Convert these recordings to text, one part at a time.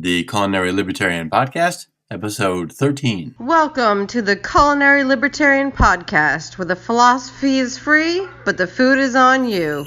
the Culinary Libertarian Podcast, episode 13. Welcome to the Culinary Libertarian Podcast, where the philosophy is free, but the food is on you.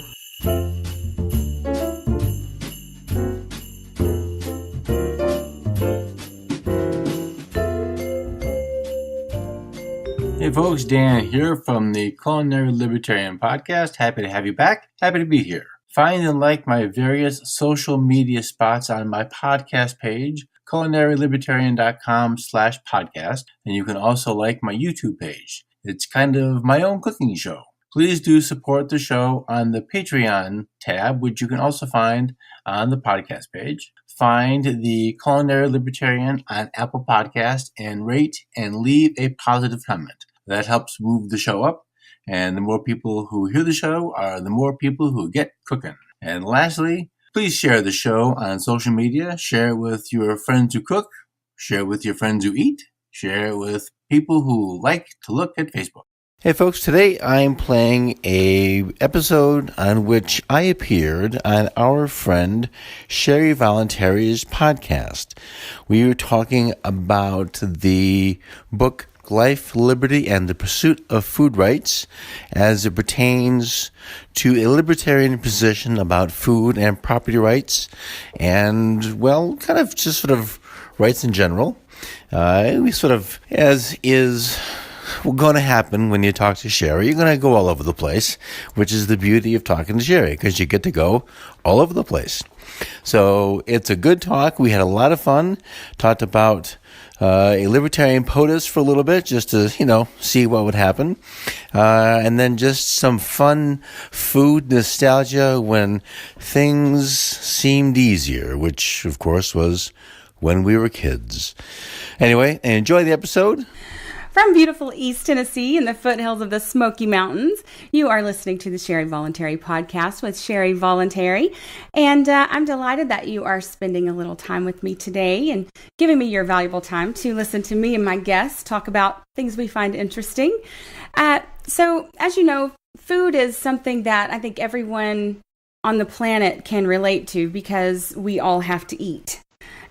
Hey folks, Dan here from the Culinary Libertarian Podcast. Happy to have you back. Happy to be here. Find and like my various social media spots on my podcast page, culinarylibertarian.com/podcast, and you can also like my YouTube page. It's kind of my own cooking show. Please do support the show on the Patreon tab, which you can also find on the podcast page. Find the Culinary Libertarian on Apple Podcasts and rate and leave a positive comment. That helps move the show up. And the more people who hear the show are the more people who get cooking. And lastly, please share the show on social media. Share it with your friends who cook. Share it with your friends who eat. Share it with people who like to look at Facebook. Hey folks, today I'm playing a episode on which I appeared on our friend Sherry Voluntary's podcast. We were talking about the book Life, Liberty, and the Pursuit of Food Rights as it pertains to a libertarian position about food and property rights and, well, kind of just sort of rights in general. We sort of, as is going to happen when you talk to Sherry, you're going to go all over the place, which is the beauty of talking to Sherry, because you get to go all over the place. So it's a good talk. We had a lot of fun. Talked about a libertarian POTUS for a little bit, just to, see what would happen. And then just some fun food nostalgia when things seemed easier, which, of course, was when we were kids. Anyway, enjoy the episode. From beautiful East Tennessee in the foothills of the Smoky Mountains, you are listening to the Sherry Voluntary Podcast with Sherry Voluntary. And I'm delighted that you are spending a little time with me today and giving me your valuable time to listen to me and my guests talk about things we find interesting. So, as you know, food is something that I think everyone on the planet can relate to because we all have to eat.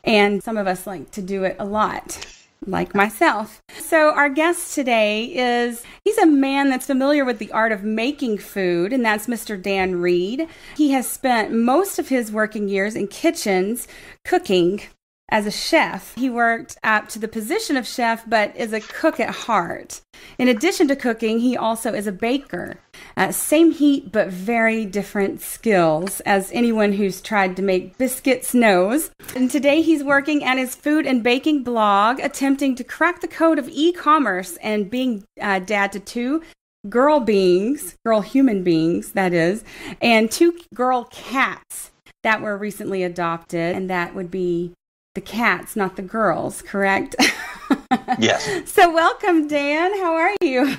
And some of us like to do it a lot, like myself. So our guest today he's a man that's familiar with the art of making food, and that's Mr. Dan Reed. He has spent most of his working years in kitchens cooking as a chef. He worked up to the position of chef, but is a cook at heart. In addition to cooking, he also is a baker. Same heat, but very different skills, as anyone who's tried to make biscuits knows. And today he's working at his food and baking blog, attempting to crack the code of e-commerce and being dad to two girl human beings, that is, and two girl cats that were recently adopted, and that would be the cats, not the girls, correct? Yes. So welcome, Dan. How are you?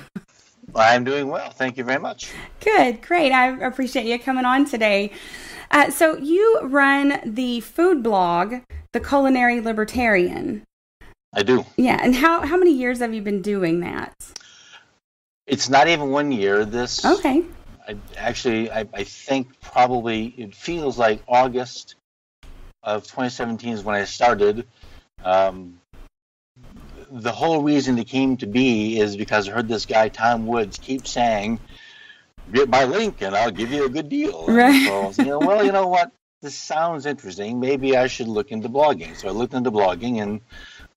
I'm doing well. Thank you very much. Good. Great. I appreciate you coming on today. So you run the food blog, The Culinary Libertarian. I do. Yeah. And how many years have you been doing that? It's not even 1 year. Okay. I think probably it feels like August of 2017 is when I started. The whole reason it came to be is because I heard this guy, Tom Woods, keep saying, "Get my link and I'll give you a good deal." Right. And so I was thinking, well, you know what? This sounds interesting. Maybe I should look into blogging. So I looked into blogging, and,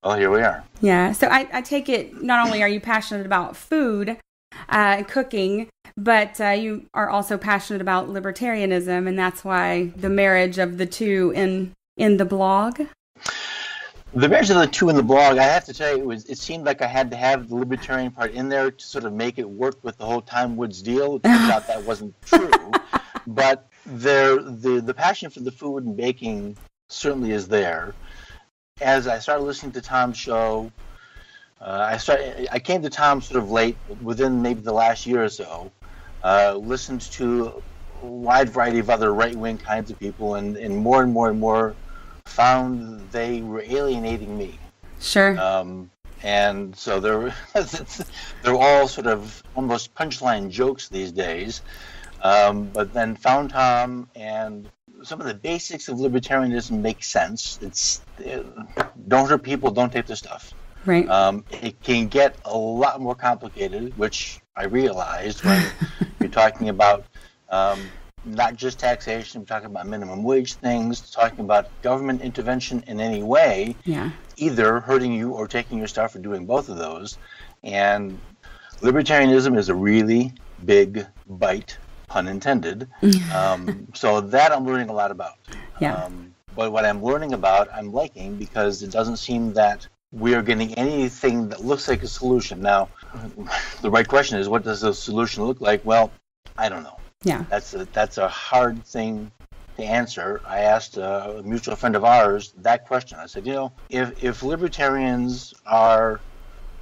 well, here we are. Yeah. So I take it not only are you passionate about food and cooking, but you are also passionate about libertarianism, and that's why the marriage of the two in the blog. The marriage of the two in the blog, I have to tell you, it seemed like I had to have the libertarian part in there to sort of make it work with the whole Tom Woods deal. It turns out that wasn't true. But the passion for the food and baking certainly is there. As I started listening to Tom's show, I came to Tom sort of late, within maybe the last year or so, listened to a wide variety of other right-wing kinds of people, and more and more found they were alienating me. Sure. And so they're all sort of almost punchline jokes these days. But then found Tom and some of the basics of libertarianism make sense. It's don't hurt people, don't take their stuff. Right. It can get a lot more complicated, which I realized when you're talking about not just taxation, we're talking about minimum wage things, talking about government intervention in any way, either hurting you or taking your stuff or doing both of those. And libertarianism is a really big bite, pun intended. So that I'm learning a lot about. But what I'm learning about, I'm liking, because it doesn't seem that we are getting anything that looks like a solution. Now, the right question is, what does a solution look like? Well, I don't know. Yeah. That's a hard thing to answer. I asked a mutual friend of ours that question. I said, if libertarians are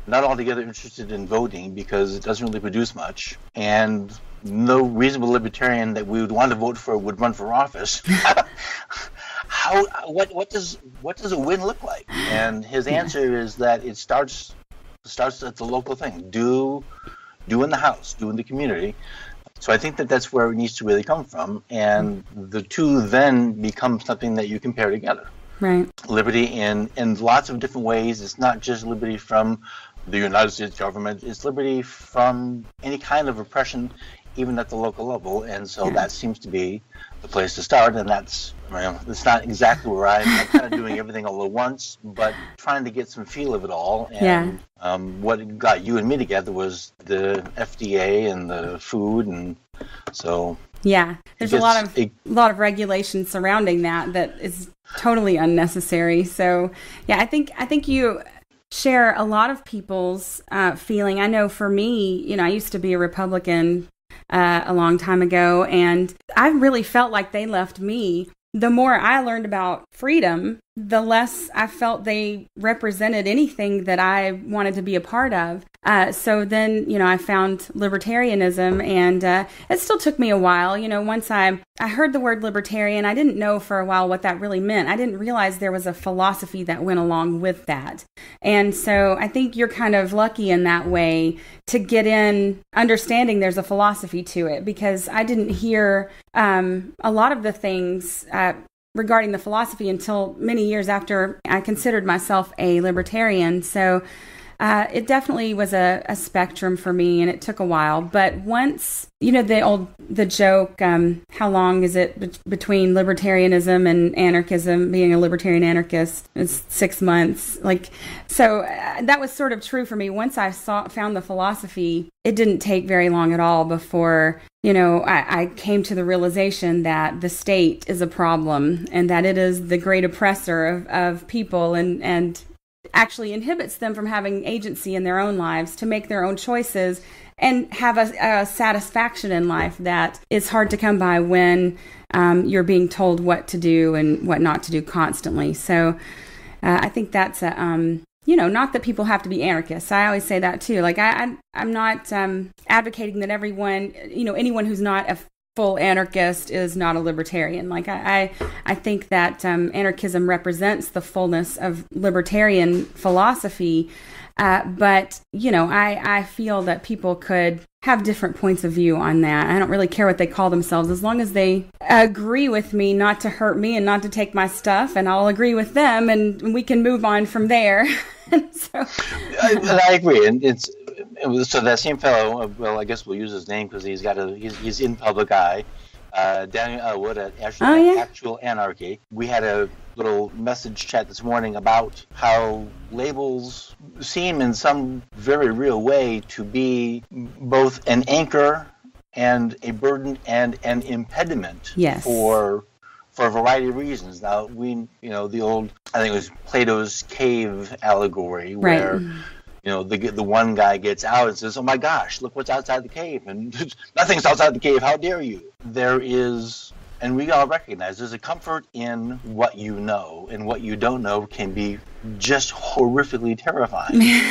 not altogether interested in voting because it doesn't really produce much, and no reasonable libertarian that we would want to vote for would run for office, what does a win look like? And his answer is that it starts at the local thing. Do in the house, do in the community. So I think that's where it needs to really come from, and the two then become something that you can pair together. Right. Liberty in lots of different ways. It's not just liberty from the United States government. It's liberty from any kind of oppression, even at the local level. And so that seems to be the place to start. And that's not exactly where I'm kind of doing everything all at once, but trying to get some feel of it all. And what got you and me together was the FDA and the food, and so there's a lot of regulation surrounding that is totally unnecessary. So I think you share a lot of people's feeling. I know for me, I used to be a Republican a long time ago, and I really felt like they left me. The more I learned about freedom, the less I felt they represented anything that I wanted to be a part of. So then, I found libertarianism, and it still took me a while. Once I heard the word libertarian, I didn't know for a while what that really meant. I didn't realize there was a philosophy that went along with that. And so I think you're kind of lucky in that way to get in understanding there's a philosophy to it, because I didn't hear a lot of the things regarding the philosophy until many years after I considered myself a libertarian. So it definitely was a spectrum for me, and it took a while. But once, the joke, how long is it between libertarianism and anarchism? Being a libertarian anarchist is 6 months. So that was sort of true for me. Once I found the philosophy, it didn't take very long at all before, I came to the realization that the state is a problem, and that it is the great oppressor of people, and actually inhibits them from having agency in their own lives to make their own choices and have a satisfaction in life that is hard to come by when you're being told what to do and what not to do constantly. So I think that's not that people have to be anarchists. I always say that too. I'm not advocating that everyone, anyone who's not a full anarchist is not a libertarian. I think that anarchism represents the fullness of libertarian philosophy. But, I feel that people could have different points of view on that. I don't really care what they call themselves, as long as they agree with me not to hurt me and not to take my stuff, and I'll agree with them, and we can move on from there. I agree. And so that same fellow, well, I guess we'll use his name because he's in public eye. Daniel Elwood at Actual Anarchy. We had a little message chat this morning about how labels seem in some very real way to be both an anchor and a burden and an impediment for a variety of reasons. Now, the old, I think it was Plato's cave allegory, where the one guy gets out and says, "Oh my gosh, look what's outside the cave," and nothing's outside the cave. How dare you? There is, and we all recognize, there's a comfort in what you know, and what you don't know can be just horrifically terrifying.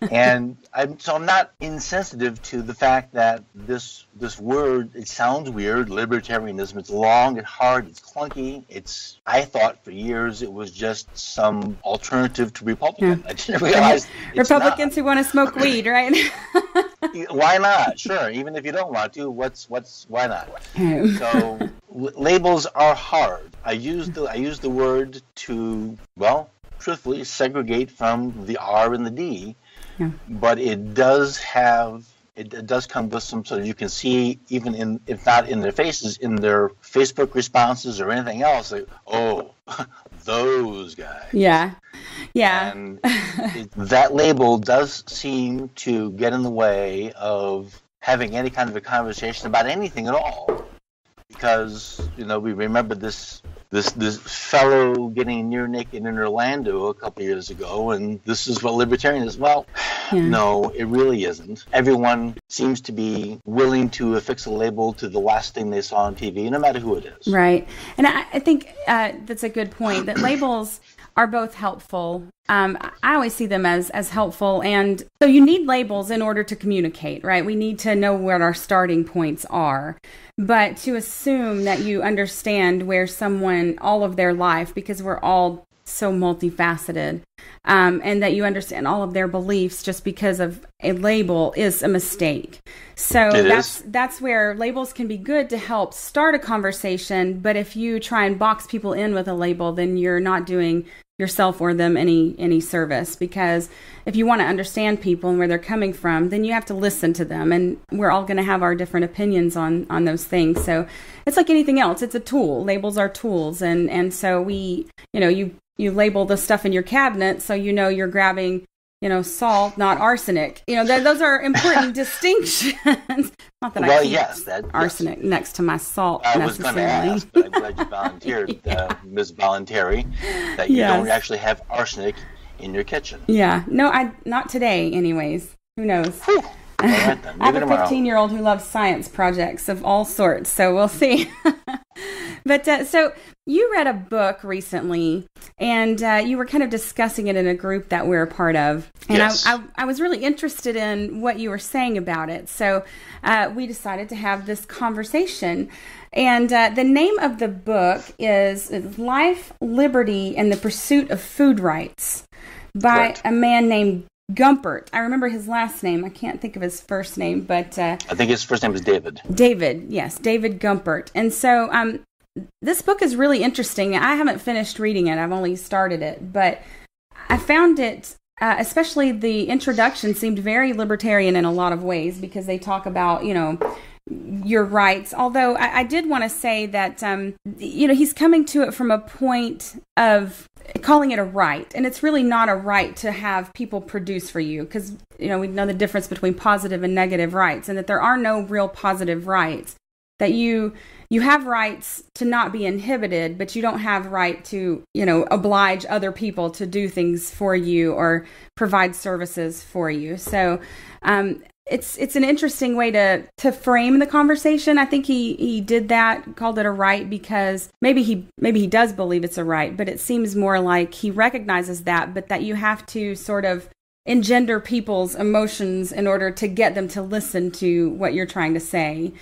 And I'm not insensitive to the fact that this word, it sounds weird, libertarianism. It's long, it's hard, it's clunky. I thought for years it was just some alternative to Republican. I didn't realize Republicans who want to smoke weed, right? Why not? Sure. Even if you don't want to, why not? So labels are hard. I use the word to, well, truthfully segregate from the R and the D, but it does come with some sort of, you can see, even in, if not in their faces, in their Facebook responses or anything else, like, oh, those guys. Yeah. And that label does seem to get in the way of having any kind of a conversation about anything at all. Because, we remember this fellow getting near naked in Orlando a couple of years ago, and this is what libertarian is. Well, no, it really isn't. Everyone seems to be willing to affix a label to the last thing they saw on TV, no matter who it is. Right. And I think that's a good point, that labels are both helpful. I always see them as helpful. And so you need labels in order to communicate, right? We need to know what our starting points are. But to assume that you understand where someone, all of their life, because we're all so multifaceted, and that you understand all of their beliefs just because of a label is a mistake. So that's where labels can be good to help start a conversation. But if you try and box people in with a label, then you're not doing yourself or them any service, because if you want to understand people and where they're coming from, then you have to listen to them, and we're all going to have our different opinions on those things. So it's like anything else, it's a tool. Labels are tools, and so you label the stuff in your cabinet so you're grabbing salt, not arsenic. Those are important distinctions. Not that I keep arsenic next to my salt I necessarily. was going to ask, but I'm glad you volunteered, Ms. Voluntary, that you don't actually have arsenic in your kitchen. Yeah. No, not today anyways. Who knows? All right, then. I have a 15-year-old who loves science projects of all sorts, so we'll see. But so you read a book recently, and you were kind of discussing it in a group that we're a part of. And yes. I was really interested in what you were saying about it. So we decided to have this conversation. And the name of the book is Life, Liberty, and the Pursuit of Food Rights by a man named Gumpert. I remember his last name. I can't think of his first name, but I think his first name is David. David, yes, David Gumpert. And so this book is really interesting. I haven't finished reading it. I've only started it, but I found it, especially the introduction, seemed very libertarian in a lot of ways, because they talk about, your rights. Although I did want to say that, he's coming to it from a point of calling it a right. And it's really not a right to have people produce for you, because, we know the difference between positive and negative rights, and that there are no real positive rights. That you have rights to not be inhibited, but you don't have right to, oblige other people to do things for you or provide services for you. So it's an interesting way to frame the conversation. I think he did that, called it a right, because maybe he does believe it's a right, but it seems more like he recognizes that, but that you have to sort of engender people's emotions in order to get them to listen to what you're trying to say.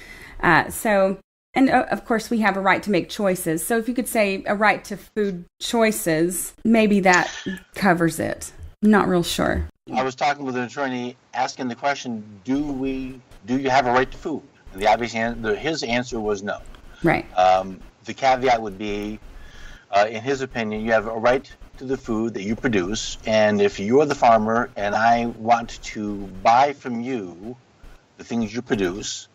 And of course, we have a right to make choices. So if you could say a right to food choices, maybe that covers it. I'm not real sure. I was talking with an attorney asking the question, do you have a right to food? And the obvious answer, his answer was no. Right. The caveat would be, in his opinion, you have a right to the food that you produce. And if you're the farmer and I want to buy from you the things you produce,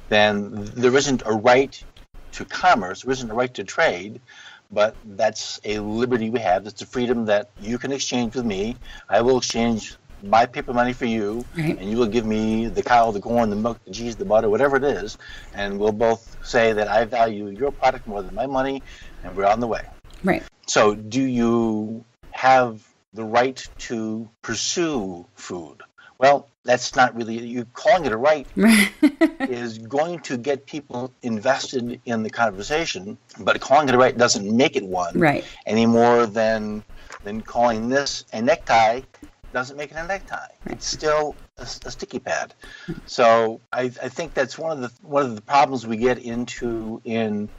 then there isn't a right to commerce, there isn't a right to trade, but that's a liberty we have. It's a freedom that you can exchange with me. I will exchange my paper money for you, and you will give me the cow, the corn, the milk, the cheese, the butter, whatever it is, and we'll both say that I value your product more than my money, and we're on the way. Right. So do you have the right to pursue food? Well, that's not really, you calling it a right is going to get people invested in the conversation, but calling it a right doesn't make it one any more than calling this a necktie doesn't make it a necktie. It's still a sticky pad. So I think that's one of the problems we get into in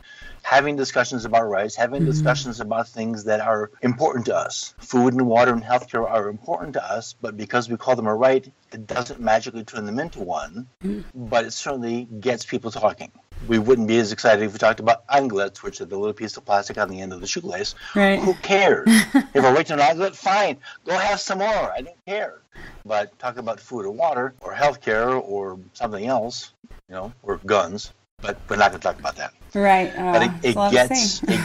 having discussions about rights, having discussions about things that are important to us. Food and water and healthcare are important to us, but because we call them a right, it doesn't magically turn them into one, but it certainly gets people talking. we wouldn't be as excited if we talked about anglets, which are the little piece of plastic on the end of the shoelace. Right. Who cares? If we're right to an anglet, fine. Go have some more. I don't care. But talk about food or water or healthcare or something else, or guns. But we're not going to talk about that. Right. But it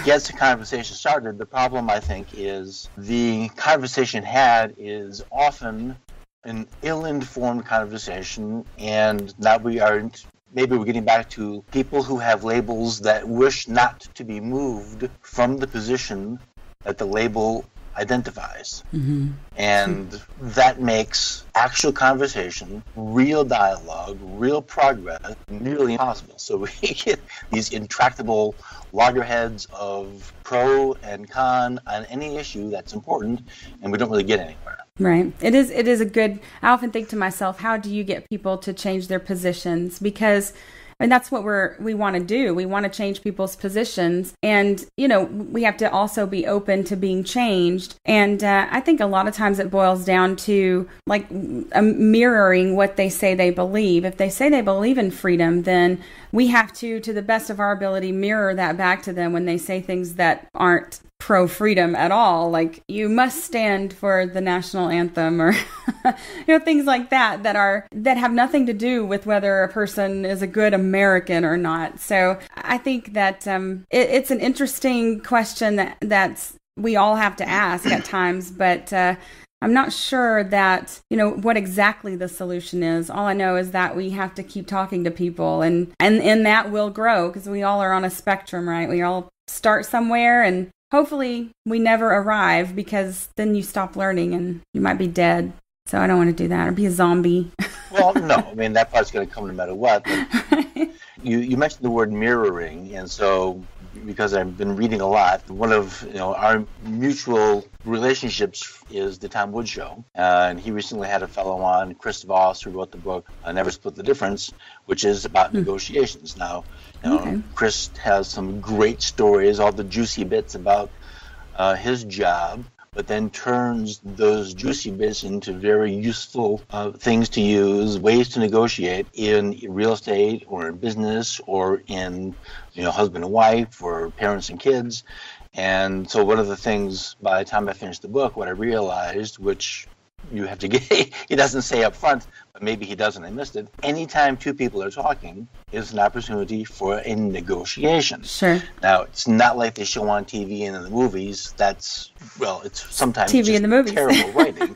gets the conversation started. The problem, I think, is the conversation had is often an ill-informed conversation, and now maybe we're getting back to people who have labels that wish not to be moved from the position that the label identifies. Mm-hmm. And that makes actual conversation, real dialogue, real progress nearly impossible. So we get these intractable loggerheads of pro and con on any issue that's important, and we don't really get anywhere. Right. It is a good, I often think to myself, how do you get people to change their positions? Because that's what we want to do. We want to change people's positions. And, we have to also be open to being changed. And I think a lot of times it boils down to like mirroring what they say they believe. If they say they believe in freedom, then we have to the best of our ability, mirror that back to them when they say things that aren't pro-freedom at all, like you must stand for the national anthem or things like that have nothing to do with whether a person is a good American or not. So I think that it's an interesting question that we all have to ask at times, but I'm not sure that, what exactly the solution is. All I know is that we have to keep talking to people and that will grow because we all are on a spectrum, right? We all start somewhere and hopefully we never arrive, because then you stop learning and you might be dead. So I don't want to do that or be a zombie. Well, no. I mean, that part's going to come no matter what. But you mentioned the word mirroring, and so because I've been reading a lot, one of our mutual relationships is the Tom Woods Show. And he recently had a fellow on, Chris Voss, who wrote the book Never Split the Difference, which is about negotiations. Now, Chris has some great stories, all the juicy bits about his job, but then turns those juicy bits into very useful things to use, ways to negotiate in real estate or in business or in husband and wife or parents and kids. And so one of the things, by the time I finished the book, what I realized, which you have to get, he doesn't say up front, but maybe he does and I missed it. Anytime two people are talking is an opportunity for a negotiation. Sure. Now, it's not like they show on TV and in the movies. It's sometimes TV just in the movies. Terrible writing.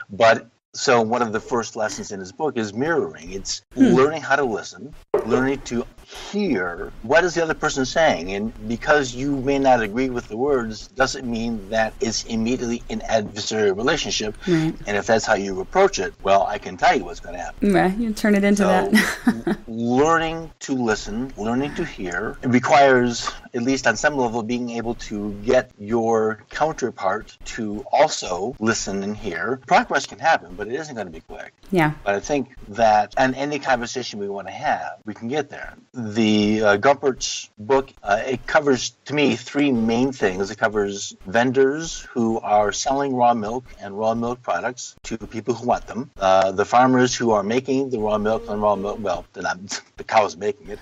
But so one of the first lessons in his book is mirroring. It's learning how to listen, learning to hear what is the other person saying. And because you may not agree with the words doesn't mean that it's immediately an adversarial relationship. Right. And if that's how you approach it, well, I can tell you what's going to happen. Yeah, you turn it into that. Learning to listen, learning to hear, it requires, at least on some level, being able to get your counterpart to also listen and hear. Progress can happen, but it isn't going to be quick. Yeah. But I think that on any conversation we want to have, we can get there. The Gumpert's book, it covers, to me, three main things. It covers vendors who are selling raw milk and raw milk products to people who want them. The farmers who are making the raw milk and raw milk, well, they're not, the cow's making it,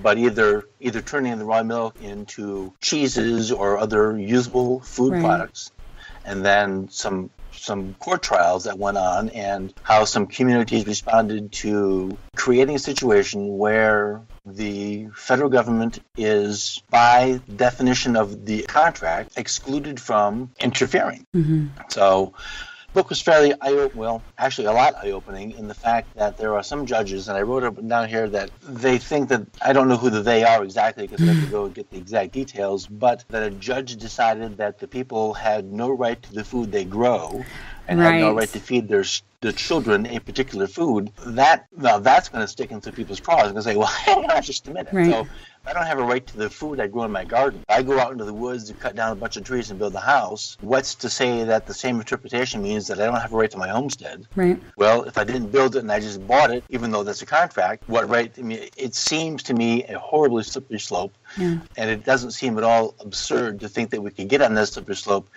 but either turning the raw milk into cheeses or other usable food products. And then some court trials that went on and how some communities responded to creating a situation where the federal government is, by definition of the contract, excluded from interfering. Mm-hmm. So the book was fairly actually a lot eye-opening in the fact that there are some judges, and I wrote it down here, that they think that, I don't know who they are exactly because I have to go and get the exact details, but that a judge decided that the people had no right to the food they grow and had no right to feed their children a particular food. That's going to stick into people's craws. They're going to say, well, hang on just a minute. Right. So I don't have a right to the food I grow in my garden. If I go out into the woods to cut down a bunch of trees and build a house, what's to say that the same interpretation means that I don't have a right to my homestead? Right. Well, if I didn't build it and I just bought it, even though that's a contract, what right? I mean, it seems to me a horribly slippery slope. Yeah. And it doesn't seem at all absurd to think that we could get on this slippery slope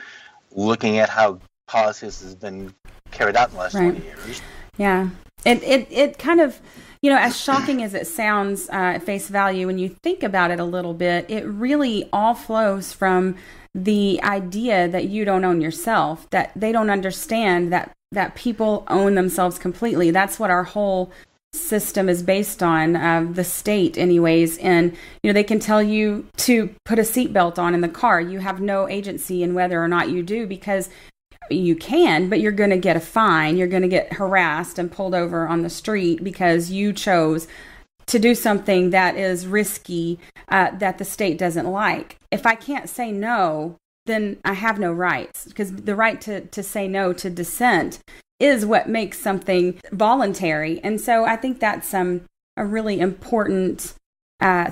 looking at how politics has been carried out in the last 20 years. Yeah. It kind of, as shocking as it sounds at face value, when you think about it a little bit, it really all flows from the idea that you don't own yourself, that they don't understand that people own themselves completely. That's what our whole system is based on, the state anyways. And, they can tell you to put a seatbelt on in the car. You have no agency in whether or not you do, because you can, but you're going to get a fine. You're going to get harassed and pulled over on the street because you chose to do something that is risky, that the state doesn't like. If I can't say no, then I have no rights, because the right to say no to dissent is what makes something voluntary. And so I think that's a really important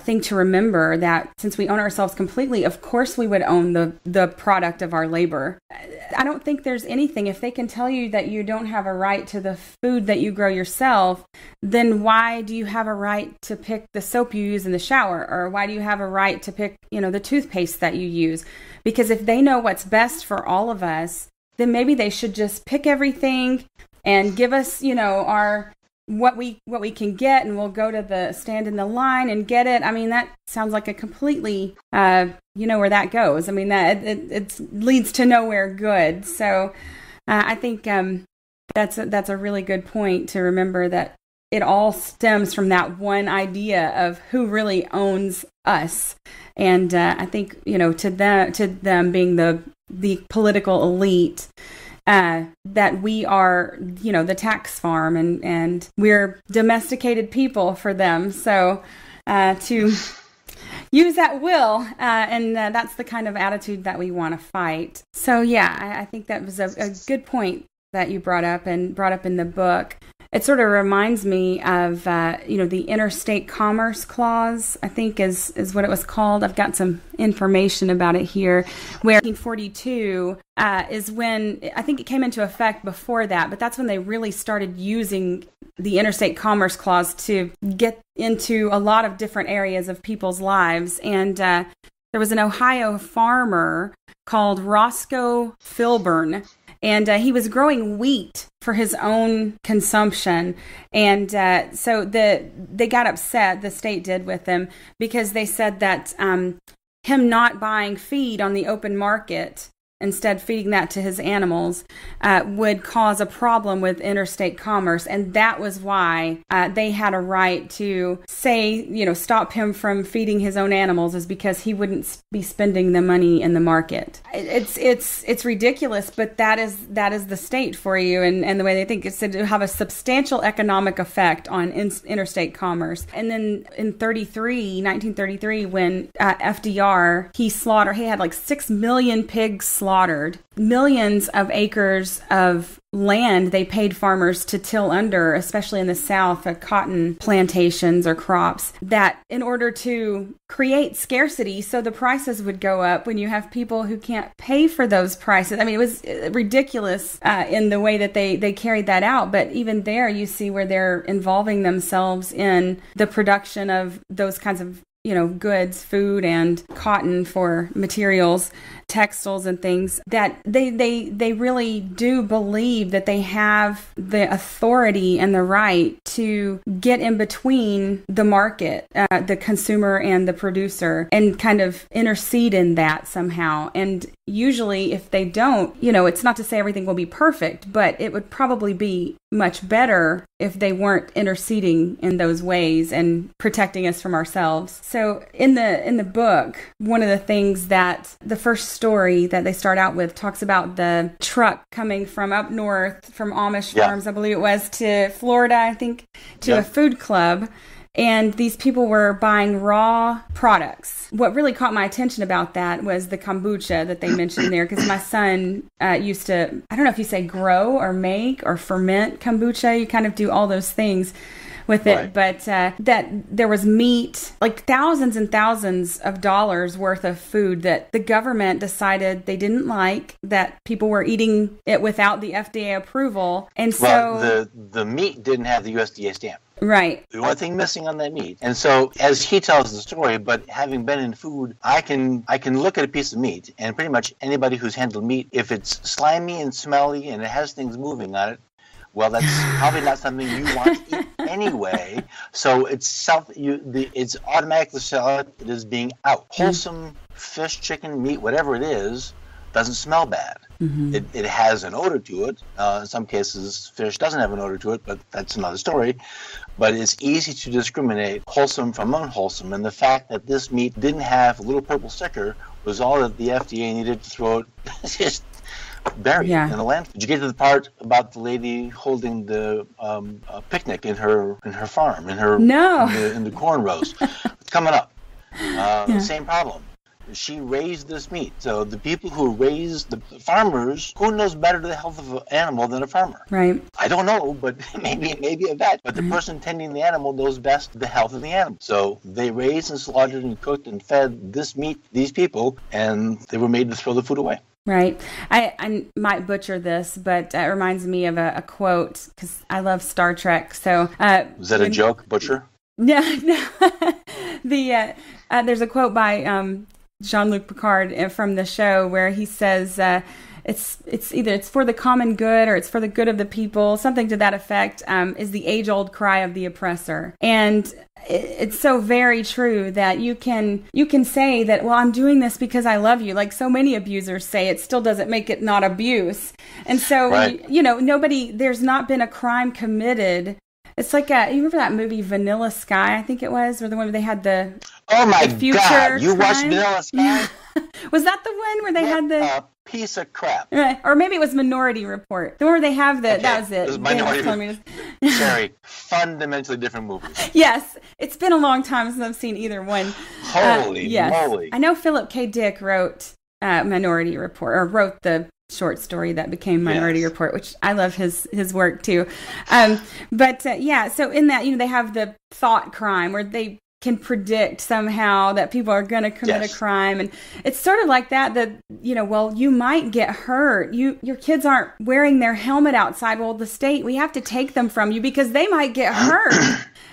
thing to remember, that since we own ourselves completely, of course we would own the product of our labor. I don't think there's anything, if they can tell you that you don't have a right to the food that you grow yourself, then why do you have a right to pick the soap you use in the shower? Or why do you have a right to pick, the toothpaste that you use? Because if they know what's best for all of us, then maybe they should just pick everything and give us, our what we can get, and we'll go to the stand in the line and get it. I mean, that sounds like a completely, where that goes. I mean, that it leads to nowhere good. So I think that's a really good point to remember, that it all stems from that one idea of who really owns us. And I think, to them being the political elite, that we are, the tax farm, and we're domesticated people for them. So to use at will, and that's the kind of attitude that we want to fight. So yeah, I think that was a good point that you brought up in the book. It sort of reminds me of, the Interstate Commerce Clause, I think is what it was called. I've got some information about it here, where 1942 is when, I think it came into effect before that, but that's when they really started using the Interstate Commerce Clause to get into a lot of different areas of people's lives. And there was an Ohio farmer called Roscoe Filburn, and he was growing wheat for his own consumption. And so they got upset, the state did, with him, because they said that him not buying feed on the open market, instead feeding that to his animals, would cause a problem with interstate commerce. And that was why they had a right to say, stop him from feeding his own animals, is because he wouldn't be spending the money in the market. It's ridiculous, but that is the state for you, and the way they think. It's to have a substantial economic effect on interstate commerce. And then in 1933, when FDR, he had like 6 million pigs slaughtered, millions of acres of land they paid farmers to till under, especially in the South, cotton plantations or crops, that in order to create scarcity, so the prices would go up when you have people who can't pay for those prices. I mean, it was ridiculous in the way that they carried that out. But even there, you see where they're involving themselves in the production of those kinds of goods, food and cotton for materials, textiles and things, that they really do believe that they have the authority and the right to get in between the market, the consumer and the producer, and kind of intercede in that somehow. And usually if they don't, it's not to say everything will be perfect, but it would probably be much better if they weren't interceding in those ways and protecting us from ourselves. So in the book, one of the things that the first story that they start out with talks about the truck coming from up north, from Amish farms, I believe it was, to Florida, I think, to a food club. And these people were buying raw products. What really caught my attention about that was the kombucha that they mentioned there, because my son used to, I don't know if you say grow or make or ferment kombucha. You kind of do all those things with it. Right. But that there was meat, like thousands and thousands of dollars worth of food that the government decided they didn't like, that people were eating it without the FDA approval. And so the meat didn't have the USDA stamp. Right. The only thing missing on that meat. And so, as he tells the story, but having been in food, I can look at a piece of meat, and pretty much anybody who's handled meat, if it's slimy and smelly and it has things moving on it, Well, that's probably not something you want to eat anyway. So it's automatically selected as being out. Wholesome fish, chicken, meat, whatever it is, doesn't smell bad. It has an odor to it. In some cases, fish doesn't have an odor to it, but that's another story. But it's easy to discriminate wholesome from unwholesome. And the fact that this meat didn't have a little purple sticker was all that the FDA needed to throw it just buried in the landfill. Did you get to the part about the lady holding the picnic in her farm, in the corn rows? It's coming up. Same problem. She raised this meat. So the people who raised the farmers, who knows better the health of an animal than a farmer? Right. I don't know, but maybe a vet. But the person tending the animal knows best the health of the animal. So they raised and slaughtered and cooked and fed this meat, these people, and they were made to throw the food away. Right. I might butcher this, but it reminds me of a quote, because I love Star Trek. So was that a joke, butcher? No. There's a quote by Jean-Luc Picard from the show where he says it's either it's for the common good or it's for the good of the people, something to that effect, is the age-old cry of the oppressor. And it's so very true that you can say that, well, I'm doing this because I love you, like so many abusers say. It still doesn't make it not abuse. And so there's not been a crime committed. It's like you remember that movie Vanilla Sky, I think it was, or the one where they had the future God, you crime? watched Vanilla Sky? Was that the one where they had the piece of crap? Right. Or maybe it was Minority Report. The one where they have the that was it. It was Minority Report. Sorry, fundamentally different movies. Yes, it's been a long time since I've seen either one. Holy moly! I know Philip K. Dick wrote Minority Report, or wrote the short story that became Minority Report, which I love his work too. So in that, they have the thought crime where they can predict somehow that people are going to commit a crime. And it's sort of like that, you might get hurt. Your kids aren't wearing their helmet outside. Well, the state, we have to take them from you because they might get hurt.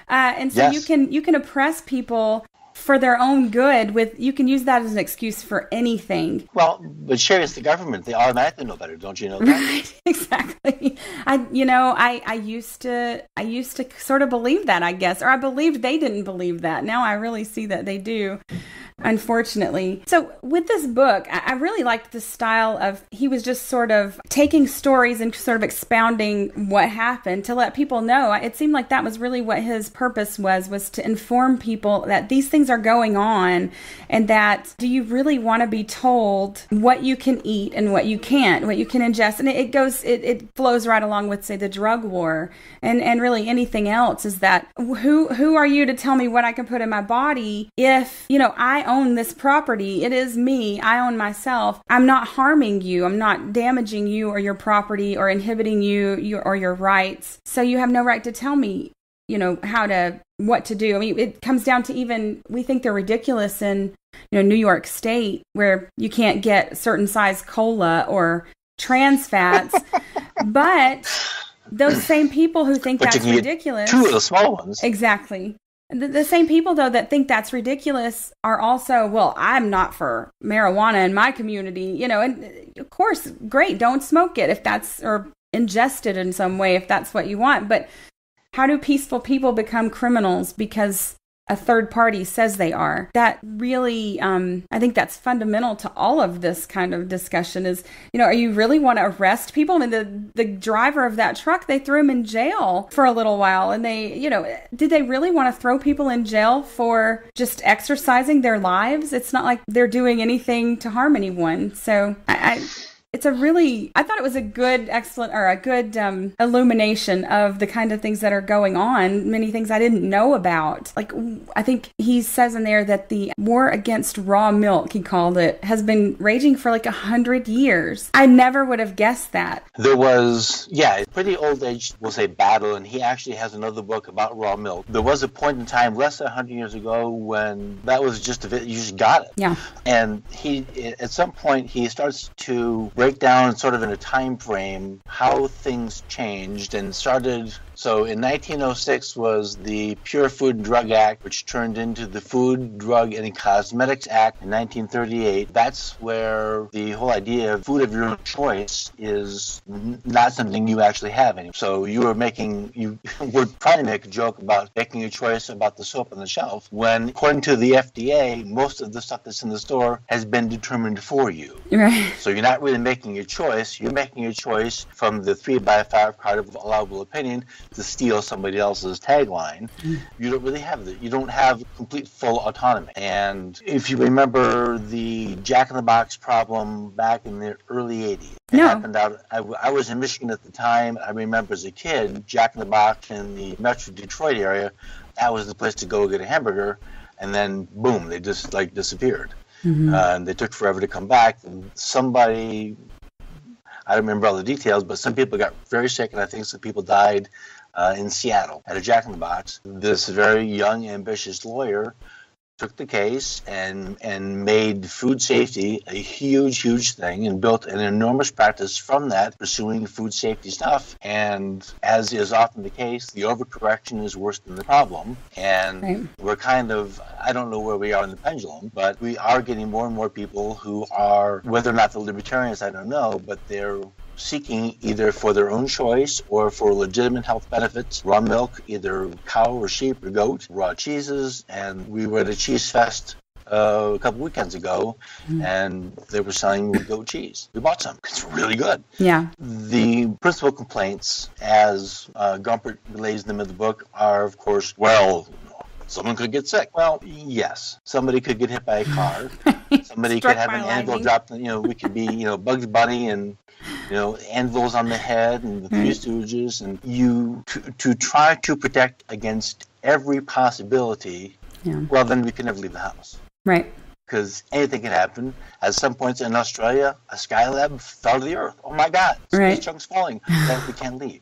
And so you can oppress people for their own good. You can use that as an excuse for anything. Well, but Sherry, it's the government. They automatically know better. Don't you know that? Right, exactly. I used to sort of believe that, I guess, or I believed they didn't believe that. Now I really see that they do, unfortunately. So with this book, I really liked the style of, he was just sort of taking stories and sort of expounding what happened to let people know. It seemed like that was really what his purpose was to inform people that these things are going on, and that, do you really want to be told what you can eat and what you can't, what you can ingest? And it flows right along with, say, the drug war and really anything else, is that who are you to tell me what I can put in my body if, I own this property. It is me. I own myself. I'm not harming you. I'm not damaging you or your property or inhibiting you or your rights. So you have no right to tell me, what to do. I mean, it comes down to, even, we think they're ridiculous in, New York State, where you can't get certain size cola or trans fats, but those same people who think that's ridiculous. Two of the small ones. Exactly. The same people, though, that think that's ridiculous are also, well, I'm not for marijuana in my community, and of course, great, don't smoke it if that's, or ingest it in some way if that's what you want. But how do peaceful people become criminals because a third party says they are? That really, I think that's fundamental to all of this kind of discussion is, are you really want to arrest people? I mean, the driver of that truck, they threw him in jail for a little while. And they, did they really want to throw people in jail for just exercising their lives? It's not like they're doing anything to harm anyone. So I thought it was a good illumination of the kind of things that are going on, many things I didn't know about. Like, I think he says in there that the war against raw milk, he called it, has been raging for like 100 years. I never would have guessed that. There was, a pretty old age, we'll say, battle, and he actually has another book about raw milk. There was a point in time, less than 100 years ago, when that was just you just got it. Yeah. And at some point, he starts to break down sort of in a time frame how things changed, and started So in 1906 was the Pure Food and Drug Act, which turned into the Food, Drug, and Cosmetics Act in 1938. That's where the whole idea of food of your own choice is not something you actually have anymore. So you were trying to make a joke about making a choice about the soap on the shelf, when according to the FDA, most of the stuff that's in the store has been determined for you. Right. So you're not really making a choice. You're making a choice from the 3x5 card of allowable opinion to steal somebody else's tagline. You don't really have that. You don't have complete full autonomy. And if you remember the Jack in the Box problem back in the early 80s, it happened out. I was in Michigan at the time. I remember as a kid, Jack in the Box in the Metro Detroit area, that was the place to go get a hamburger. And then, boom, they just disappeared. And they took forever to come back. And somebody, I don't remember all the details, but some people got very sick, and I think some people died in Seattle at a Jack in the Box. This very young, ambitious lawyer took the case and made food safety a huge thing, and built an enormous practice from that, pursuing food safety stuff. And as is often the case, the overcorrection is worse than the problem. And we're kind of, I don't know where we are in the pendulum, but we are getting more and more people who are, whether or not they're libertarians, I don't know, but they're seeking either for their own choice or for legitimate health benefits, raw milk, either cow or sheep or goat, raw cheeses. And we were at a cheese fest a couple weekends ago, and they were selling goat cheese. We bought some. It's really good. Yeah. The principal complaints, as Gumpert relays them in the book, are, of course, well, someone could get sick. Well, yes. Somebody could get hit by a car. Somebody could have an anvil dropped. We could be, Bugs Bunny and, anvils on the head and the Three Stooges. And to try to protect against every possibility, well, then we can never leave the house. Right. Because anything can happen. At some points in Australia, a Skylab fell to the earth. Oh my God, space chunks falling. We can't leave.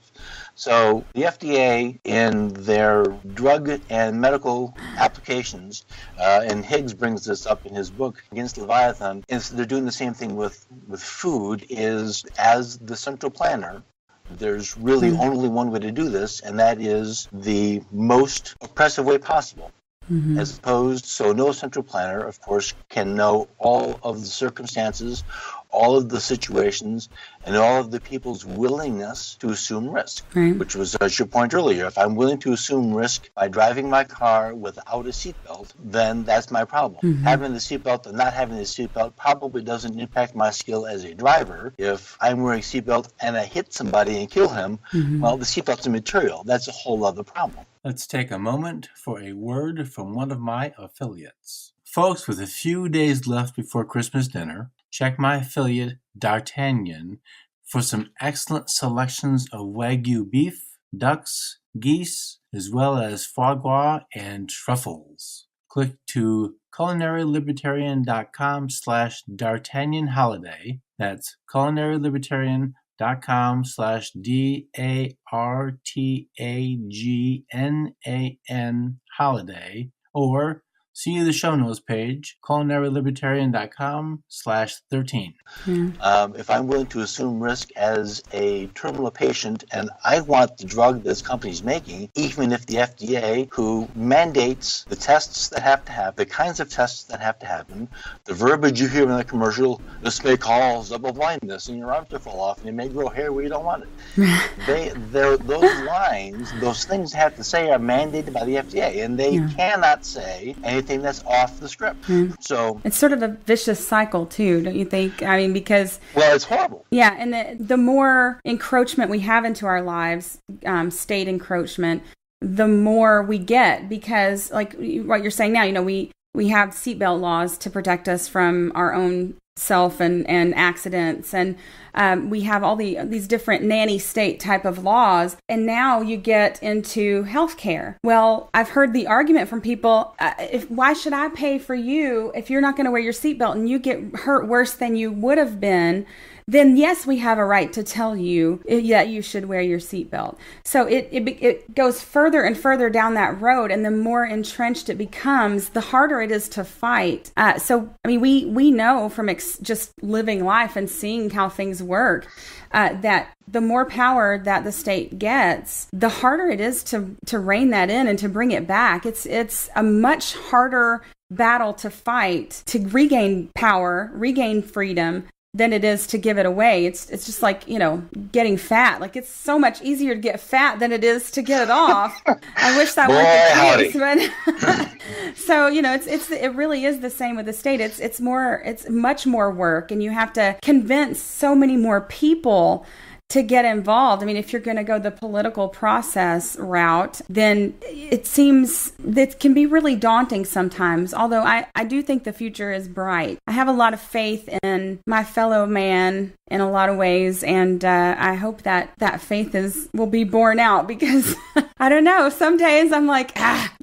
So the FDA, in their drug and medical applications, and Higgs brings this up in his book Against Leviathan, is they're doing the same thing with food. Is as the central planner, there's really only one way to do this, and that is the most oppressive way possible. As opposed, so no central planner, of course, can know all of the circumstances, all of the situations, and all of the people's willingness to assume risk, which was your point earlier. If I'm willing to assume risk by driving my car without a seatbelt, then that's my problem. Having the seatbelt and not having the seatbelt probably doesn't impact my skill as a driver. If I'm wearing a seatbelt and I hit somebody and kill him, well, the seatbelt's immaterial. That's a whole other problem. Let's take a moment for a word from one of my affiliates. Folks, with a few days left before Christmas dinner, check my affiliate, D'Artagnan, for some excellent selections of Wagyu beef, ducks, geese, as well as foie gras and truffles. Click to culinarylibertarian.com/D'Artagnan holiday. That's culinarylibertarian.com/DARTAGNAN holiday, or see the show notes page, culinarylibertarian.com/13. If I'm willing to assume risk as a terminal patient and I want the drug this company's making, even if the FDA, who mandates the tests that have to happen, the kinds of tests that have to happen, the verbiage you hear in the commercial, this may cause double blindness and your arms will fall off and you may grow hair where you don't want it. Those lines, those things have to say are mandated by the FDA, and they cannot say anything that's off the script. So it's sort of a vicious cycle too, don't you think? I mean, because it's horrible. Yeah, and the more encroachment we have into our lives, state encroachment, the more we get, because like what you're saying now, we have seatbelt laws to protect us from our own self and accidents, and we have all these different nanny state type of laws, and now you get into healthcare. Well, I've heard the argument from people, why should I pay for you if you're not going to wear your seatbelt and you get hurt worse than you would have been? then yes, we have a right to tell you that you should wear your seatbelt. So it goes further and further down that road, and the more entrenched it becomes, the harder it is to fight. So, I mean, we know from just living life and seeing how things work, that the more power that the state gets, the harder it is to rein that in and to bring it back. It's a much harder battle to fight to regain power, regain freedom, than it is to give it away. It's just like, getting fat. Like, it's so much easier to get fat than it is to get it off. I wish that weren't the case, but so, it really is the same with the state. It's much more work, and you have to convince so many more people to get involved. I mean, if you're going to go the political process route, then it seems that can be really daunting sometimes. Although I do think the future is bright. I have a lot of faith in my fellow man in a lot of ways, and I hope that faith will be borne out, because I don't know, some days I'm like,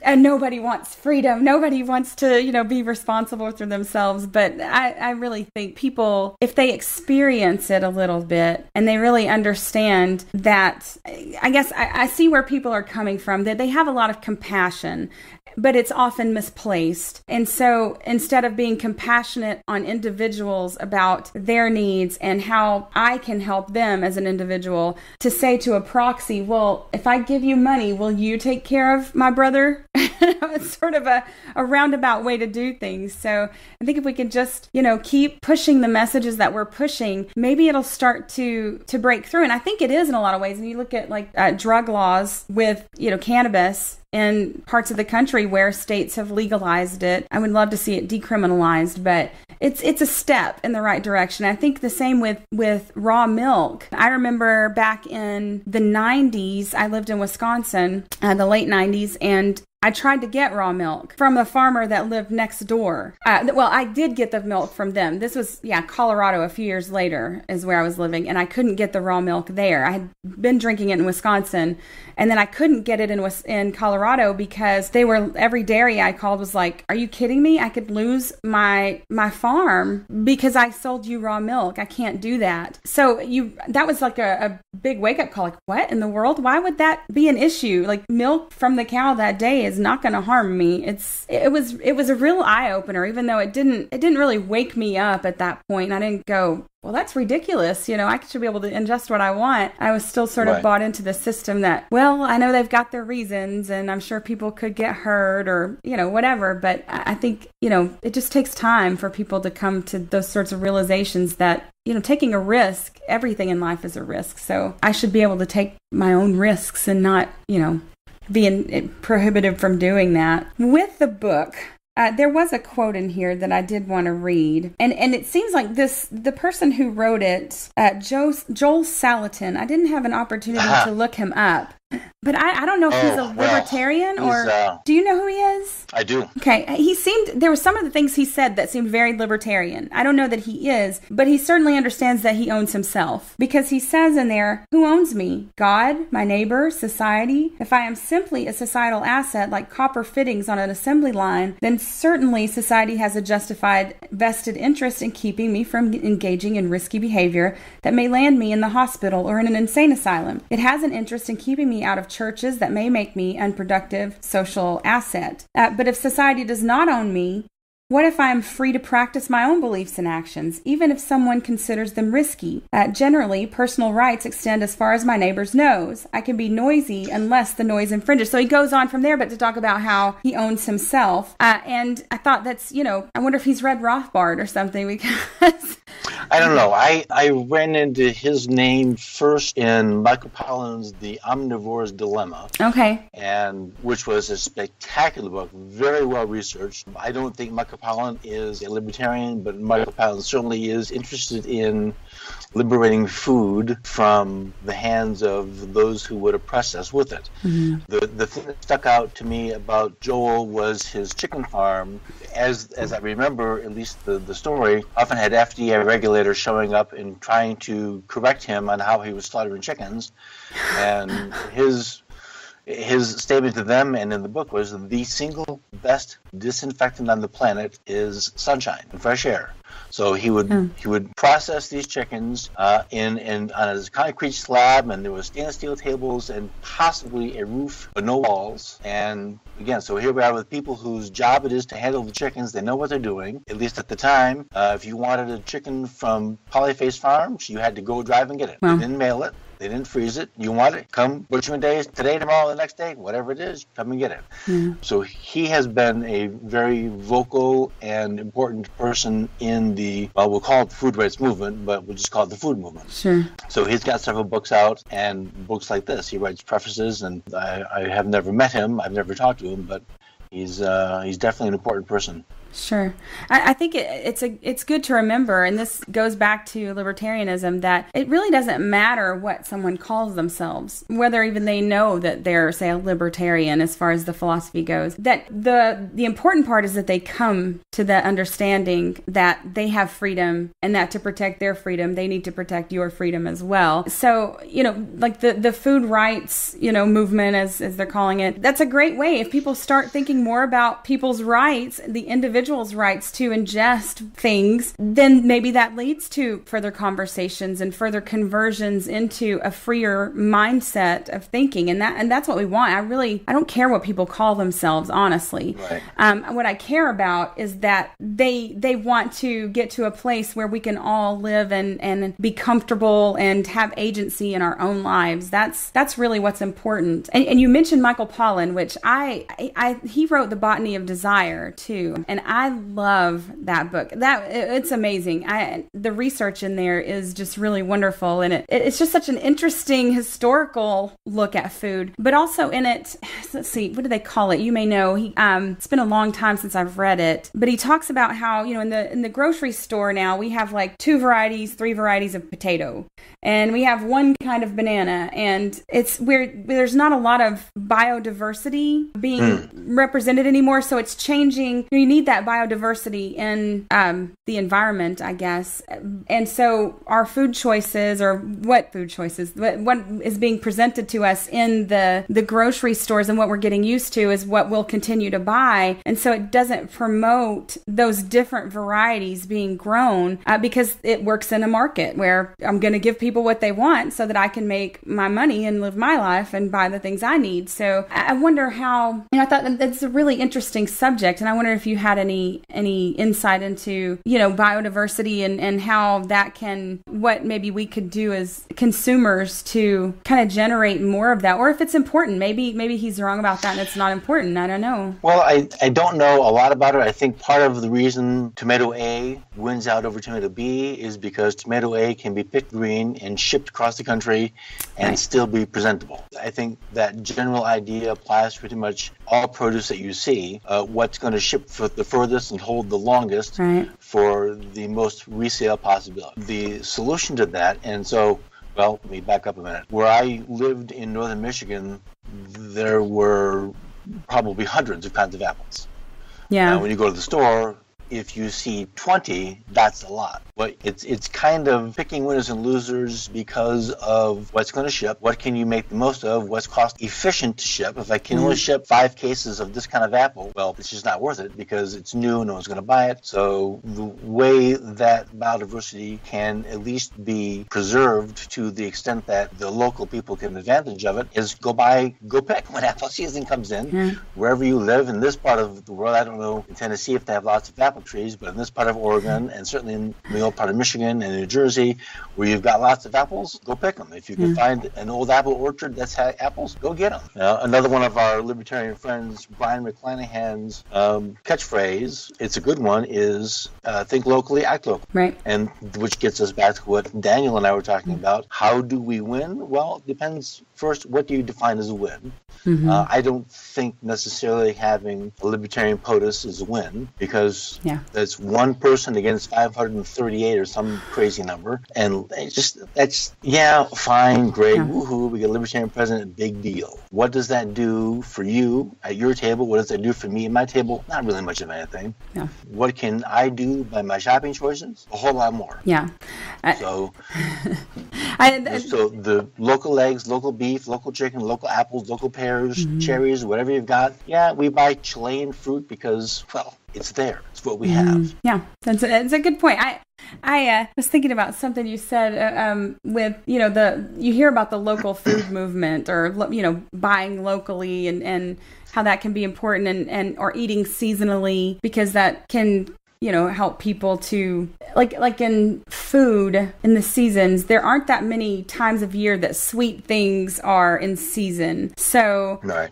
and nobody wants freedom. Nobody wants to, be responsible for themselves. But I really think people, if they experience it a little bit and they really understand that, I guess I see where people are coming from, that they have a lot of compassion, but it's often misplaced. And so instead of being compassionate on individuals about their needs and how I can help them as an individual, to say to a proxy, well, if I give you money, will you take care of my brother? It's sort of a roundabout way to do things. So I think if we can just, keep pushing the messages that we're pushing, maybe it'll start to break through. And I think it is in a lot of ways. And you look at drug laws with, cannabis in parts of the country where states have legalized it. I would love to see it decriminalized, but it's a step in the right direction. I think the same with raw milk. I remember back in the 90s, I lived in Wisconsin, the late 90s, and I tried to get raw milk from a farmer that lived next door. I did get the milk from them. This was, Colorado a few years later is where I was living, and I couldn't get the raw milk there. I had been drinking it in Wisconsin, and then I couldn't get it in Colorado because every dairy I called was like, are you kidding me? I could lose my farm because I sold you raw milk. I can't do that. So that was like a big wake-up call. Like, what in the world? Why would that be an issue? Like, milk from the cow that day is not going to harm me. It was a real eye opener, even though it didn't really wake me up at that point. I didn't go, well, that's ridiculous. I should be able to ingest what I want. I was still sort of bought into the system that, well, I know they've got their reasons, and I'm sure people could get hurt or, whatever. But I think, it just takes time for people to come to those sorts of realizations that, taking a risk, everything in life is a risk. So I should be able to take my own risks and not, being prohibited from doing that. With the book, there was a quote in here that I did want to read. And it seems like the person who wrote it, Joel Salatin, I didn't have an opportunity to look him up. But I don't know if he's a libertarian do you know who he is? I do. Okay. There were some of the things he said that seemed very libertarian. I don't know that he is, but he certainly understands that he owns himself, because he says in there, who owns me? God, my neighbor, society? If I am simply a societal asset like copper fittings on an assembly line, then certainly society has a justified vested interest in keeping me from engaging in risky behavior that may land me in the hospital or in an insane asylum. It has an interest in keeping me out of churches that may make me unproductive social asset. But if society does not own me, what if I am free to practice my own beliefs and actions, even if someone considers them risky? Generally, personal rights extend as far as my neighbor's nose. I can be noisy unless the noise infringes. So he goes on from there, but to talk about how he owns himself. And I thought that's, I wonder if he's read Rothbard or something, because... I don't know. I ran into his name first in Michael Pollan's The Omnivore's Dilemma. Okay. And which was a spectacular book, very well researched. I don't think Michael Pollan is a libertarian, but Michael Pollan certainly is interested in liberating food from the hands of those who would oppress us with it. Mm-hmm. The thing that stuck out to me about Joel was his chicken farm. As I remember, at least the story, often had FDA regulators showing up and trying to correct him on how he was slaughtering chickens. And his his statement to them and in the book was the single best disinfectant on the planet is sunshine and fresh air. So he would process these chickens on a concrete slab, and there was stainless steel tables and possibly a roof but no walls. And again, so here we are with people whose job it is to handle the chickens. They know what they're doing, at least at the time. If you wanted a chicken from Polyface Farms, you had to go drive and get it. They didn't mail it. They didn't freeze it. You want it? Come butchering days, today, tomorrow, the next day, whatever it is, come and get it. Yeah. So he has been a very vocal and important person in the, well, we'll call it the food rights movement, but we'll just call it the food movement. Sure. So he's got several books out and books like this. He writes prefaces, and I have never met him. I've never talked to him, but he's definitely an important person. Sure. I think it's good to remember, and this goes back to libertarianism, that it really doesn't matter what someone calls themselves, whether even they know that they're, say, a libertarian as far as the philosophy goes. That the important part is that they come to the understanding that they have freedom, and that to protect their freedom, they need to protect your freedom as well. So, like the food rights, movement, as they're calling it, that's a great way. If people start thinking more about people's rights, the individual's rights to ingest things, then maybe that leads to further conversations and further conversions into a freer mindset of thinking, and that's what we want. I don't care what people call themselves, honestly. Right. What I care about is that they want to get to a place where we can all live and be comfortable and have agency in our own lives. That's really what's important. And you mentioned Michael Pollan, which he wrote The Botany of Desire too, and I love that book. It's amazing. The research in there is just really wonderful, and it's just such an interesting historical look at food. But also in it, let's see, what do they call it? You may know. It's been a long time since I've read it, but he talks about how in the grocery store now we have like 3 varieties of potato, and we have one kind of banana, and it's where there's not a lot of biodiversity being represented anymore. So it's changing. You need that biodiversity in the environment, I guess. And so our food choices, or what is being presented to us in the grocery stores and what we're getting used to is what we'll continue to buy. And so it doesn't promote those different varieties being grown because it works in a market where I'm going to give people what they want so that I can make my money and live my life and buy the things I need. So I wonder how, I thought that's a really interesting subject, and I wonder if you had any insight into, biodiversity and how that what maybe we could do as consumers to kind of generate more of that, or if it's important. Maybe he's wrong about that and it's not important. I don't know. Well, I don't know a lot about it. I think part of the reason tomato A wins out over tomato B is because tomato A can be picked green and shipped across the country and still be presentable. I think that general idea applies to pretty much all produce that you see. What's going to ship for the furthest and hold the longest for the most resale possibility. The solution to that, and so, well, let me back up a minute. Where I lived in northern Michigan, there were probably hundreds of kinds of apples. Yeah. Now, when you go to the store, if you see 20, that's a lot. But it's kind of picking winners and losers because of what's going to ship, what can you make the most of, what's cost efficient to ship. If I can only ship 5 cases of this kind of apple, well, it's just not worth it because it's new, no one's going to buy it. So the way that biodiversity can at least be preserved to the extent that the local people can advantage of it is go pick when apple season comes in. Wherever you live in this part of the world, I don't know in Tennessee if they have lots of apple trees, but in this part of Oregon and certainly in the old part of Michigan and New Jersey where you've got lots of apples, go pick them. If you can find an old apple orchard that's had apples, go get them. Another one of our libertarian friends, Brian McClanahan's catchphrase, it's a good one, is think locally, act locally. Right. And which gets us back to what Daniel and I were talking about. How do we win? Well, it depends. First, what do you define as a win? I don't think necessarily having a libertarian POTUS is a win because Yeah. That's one person against 538 or some crazy number. And fine, great, woohoo, we get a Libertarian president, big deal. What does that do for you at your table? What does that do for me at my table? Not really much of anything. Yeah. What can I do by my shopping choices? A whole lot more. Yeah. So the local eggs, local beef, local chicken, local apples, local pears, cherries, whatever you've got. Yeah, we buy Chilean fruit because, well, it's there. It's what we have. Yeah, that's a good point. I was thinking about something you said with, you hear about the local food movement or, buying locally and how that can be important and or eating seasonally because that can help people to like in food in the seasons, there aren't that many times of year that sweet things are in season. So, right.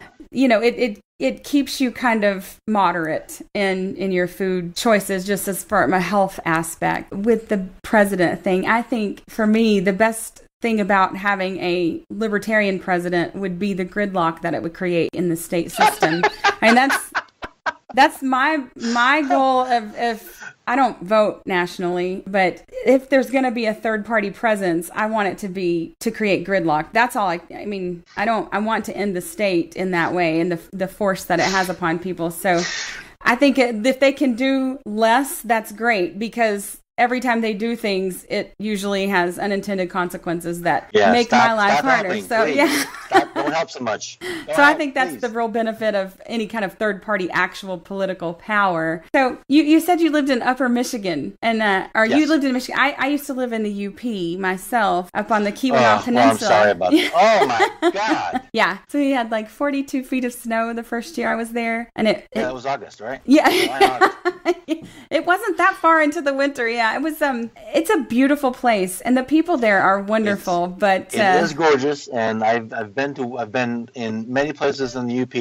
It keeps you kind of moderate in your food choices, just as from a health aspect. With the president thing, I think for me, the best thing about having a libertarian president would be the gridlock that it would create in the state system. I mean, that's my goal of I don't vote nationally, but if there's going to be a third party presence, I want it to be to create gridlock. That's all I want to end the state in that way and the force that it has upon people. So I think if they can do less, that's great because every time they do things, it usually has unintended consequences that make my life harder. Helping, so please. Don't help so much. I think that's the real benefit of any kind of third party actual political power. So you said you lived in Upper Michigan, and you lived in Michigan. I used to live in the UP myself, up on the Keweenaw Peninsula. Well, I'm sorry about that. Oh my God. Yeah. So we had like 42 feet of snow the first year I was there, and that was August, right? Yeah. It wasn't that far into the winter. Yeah. It was. It's a beautiful place, and the people there are wonderful. It is gorgeous, and I've been in many places in the UP.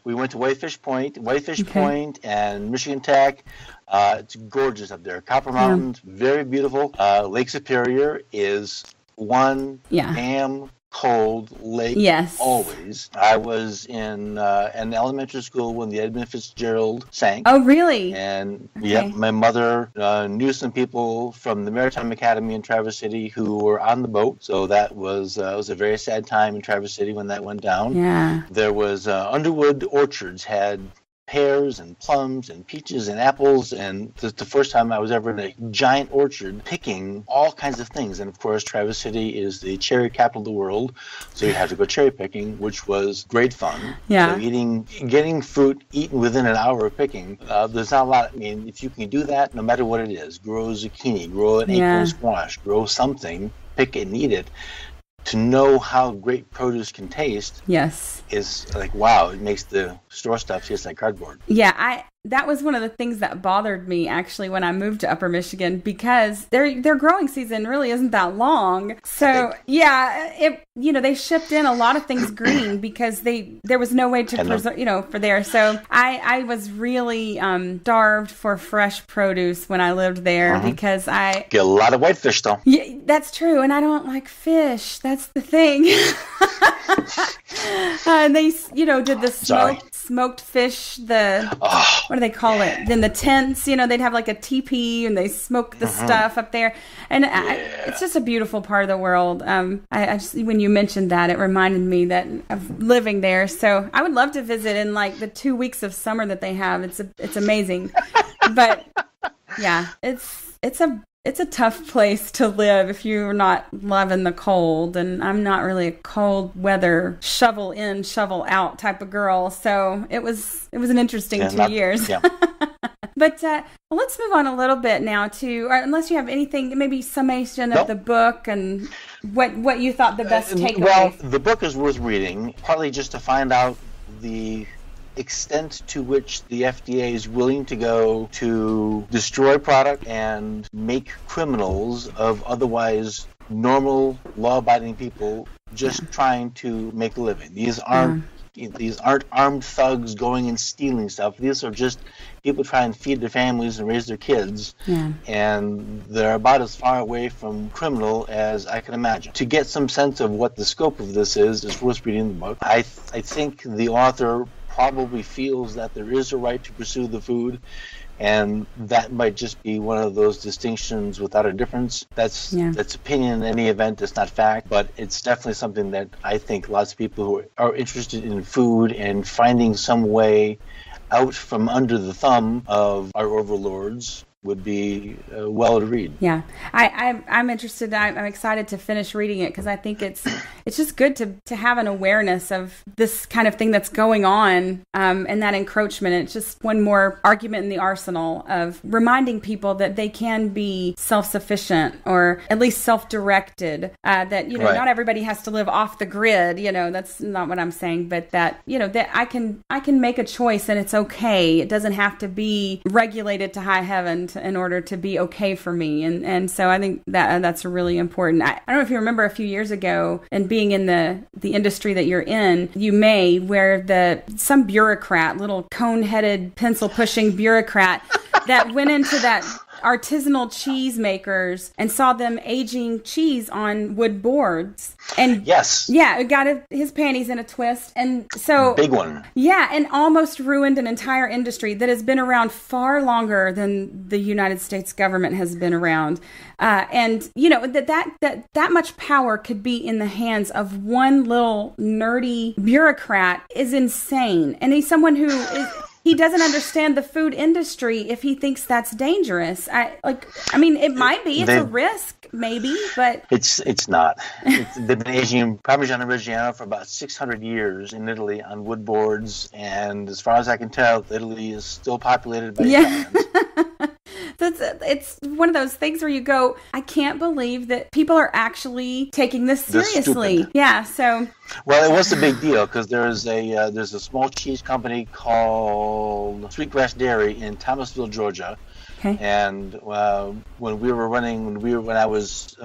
We went to Whitefish Point, and Michigan Tech. It's gorgeous up there. Copper Mountains, very beautiful. Lake Superior is one damn cold lake. Yes. Always. I was in an elementary school when the Edmund Fitzgerald sank. Oh, really? And my mother knew some people from the Maritime Academy in Traverse City who were on the boat. So that was a very sad time in Traverse City when that went down. Yeah. There was Underwood Orchards had pears and plums and peaches and apples, and the first time I was ever in a giant orchard picking all kinds of things. And of course, Traverse City is the cherry capital of the world, so you had to go cherry picking, which was great fun. Yeah. So getting fruit eaten within an hour of picking, there's not a lot. I mean, if you can do that, no matter what it is, grow zucchini, grow an acorn squash, grow something, pick it and eat it. To know how great produce can taste is like, wow, it makes the store stuff taste like cardboard. Yeah, that was one of the things that bothered me actually when I moved to Upper Michigan because their growing season really isn't that long. So they shipped in a lot of things green because there was no way to preserve, for there. So I was really starved for fresh produce when I lived there because I get a lot of whitefish though. Yeah, that's true, and I don't like fish. That's the thing. And they, did the smoked fish, what do they call it? Then the tents, they'd have like a teepee and they smoke the stuff up there. And it's just a beautiful part of the world. I just, when you mentioned that, it reminded me of living there. So I would love to visit in like the 2 weeks of summer that they have. It's amazing. But yeah, it's a tough place to live if you're not loving the cold, and I'm not really a cold weather shovel in, shovel out type of girl. So it was an interesting 2 years. Yeah. But let's move on a little bit now to, or unless you have anything, maybe summation of the book and what you thought the best takeaway. Well, the book is worth reading, partly just to find out the extent to which the FDA is willing to go to destroy product and make criminals of otherwise normal, law-abiding people just trying to make a living. These aren't armed thugs going and stealing stuff. These are just people trying to feed their families and raise their kids. Yeah. And they're about as far away from criminal as I can imagine. To get some sense of what the scope of this is worth reading the book. I think the author probably feels that there is a right to pursue the food And that might just be one of those distinctions without a difference. That's opinion in any event. It's not fact, but it's definitely something that I think lots of people who are interested in food and finding some way out from under the thumb of our overlords would be well to read. Yeah, I'm interested. I'm excited to finish reading it because I think it's just good to have an awareness of this kind of thing that's going on and that encroachment. It's just one more argument in the arsenal of reminding people that they can be self-sufficient or at least self-directed. That not everybody has to live off the grid. That's not what I'm saying, but that that I can make a choice and it's okay. It doesn't have to be regulated to high heaven in order to be okay for me. And so I think that's really important. I don't know if you remember a few years ago, and being in the industry that you're in, where some bureaucrat, little cone-headed, pencil-pushing bureaucrat that went into that artisanal cheese makers and saw them aging cheese on wood boards. And it got his panties in a twist. And so big one. Yeah, and almost ruined an entire industry that has been around far longer than the United States government has been around. And that much power could be in the hands of one little nerdy bureaucrat is insane. And he's someone who he doesn't understand the food industry if he thinks that's dangerous. It might be. It's a risk, maybe, but it's not. They've been aging Parmigiano Reggiano for about 600 years in Italy on wood boards, and as far as I can tell, Italy is still populated by Italians. It's one of those things where you go, I can't believe that people are actually taking this seriously. Yeah, so. Well, it was a big deal because there's a small cheese company called Sweetgrass Dairy in Thomasville, Georgia. Okay. And when I was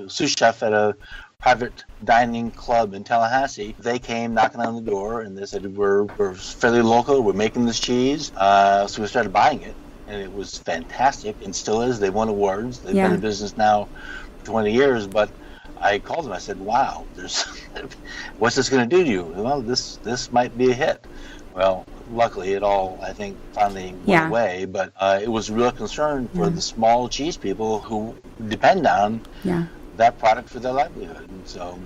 sous chef at a private dining club in Tallahassee, they came knocking on the door and they said, we're fairly local, we're making this cheese. So we started buying it. And it was fantastic, and still is. They won awards. They've been in business now for 20 years. But I called them. I said, "Wow, what's this going to do to you?" Well, this might be a hit. Well, luckily, it all I think finally went away. But it was a real concern for the small cheese people who depend on that product for their livelihood. And so,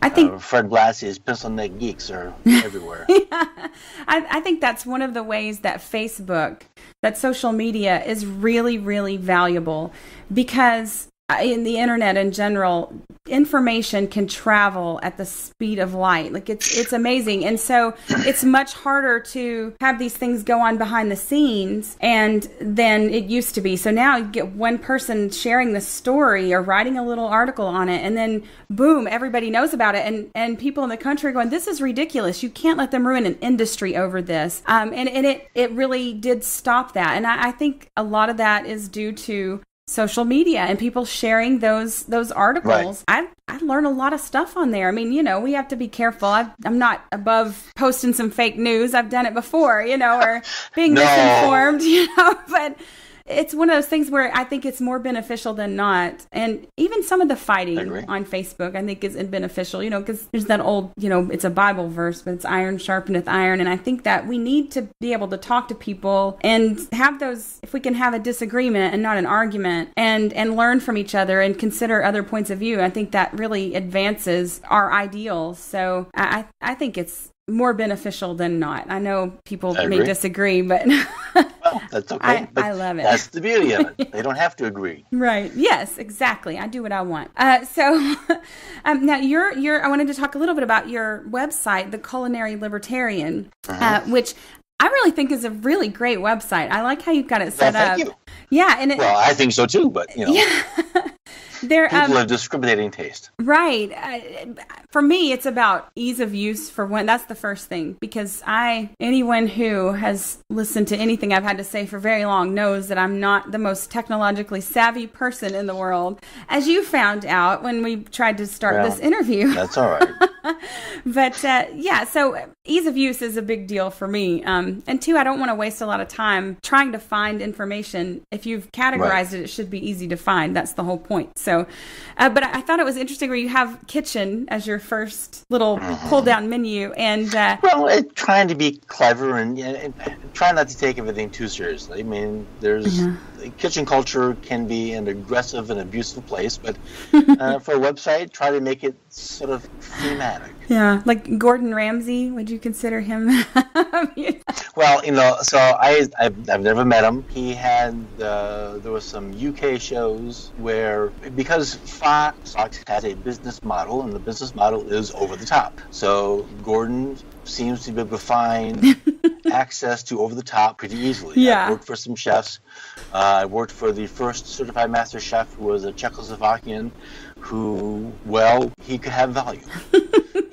I think Fred Blassie's pencil neck geeks are everywhere. I think that's one of the ways that that social media is really, really valuable because in the internet in general, information can travel at the speed of light. Like it's amazing. And so it's much harder to have these things go on behind the scenes than it used to be. So now you get one person sharing the story or writing a little article on it, and then boom, everybody knows about it. And people in the country are going, this is ridiculous. You can't let them ruin an industry over this. And it really did stop that. And I think a lot of that is due to social media and people sharing those articles. Right. I learn a lot of stuff on there. I mean, we have to be careful. I'm not above posting some fake news. I've done it before, or being misinformed, but it's one of those things where I think it's more beneficial than not. And even some of the fighting on Facebook, I think is beneficial, because there's that old, it's a Bible verse, but it's iron sharpeneth iron. And I think that we need to be able to talk to people and have those, if we can have a disagreement and not an argument, and learn from each other and consider other points of view. I think that really advances our ideals. So I think it's more beneficial than not. I know people may disagree, but well, that's okay. I love it. That's the beauty of it. They don't have to agree. Right. Yes, exactly. I do what I want. So now I wanted to talk a little bit about your website, the Culinary Libertarian, which I really think is a really great website. I like how you've got it set up. Thank you. Yeah. And I think so too, but Yeah. People have discriminating taste. Right. For me, it's about ease of use for one. That's the first thing, because anyone who has listened to anything I've had to say for very long knows that I'm not the most technologically savvy person in the world, as you found out when we tried to start this interview. That's all right. But so ease of use is a big deal for me. And two, I don't want to waste a lot of time trying to find information. If you've categorized it, it should be easy to find. That's the whole point. So, but I thought it was interesting where you have kitchen as your first little pull down menu. And well, trying to be clever and try not to take everything too seriously. I mean, there's kitchen culture can be an aggressive and abusive place, but for a website, try to make it sort of thematic. Yeah, like Gordon Ramsay, would you consider him? Well, so I've never met him. He had there was some UK shows where, because Fox has a business model, and the business model is over the top. So Gordon seems to be able to find access to over the top pretty easily. Yeah. I worked for some chefs. I worked for the first certified master chef, who was a Czechoslovakian, who, well, he could have value.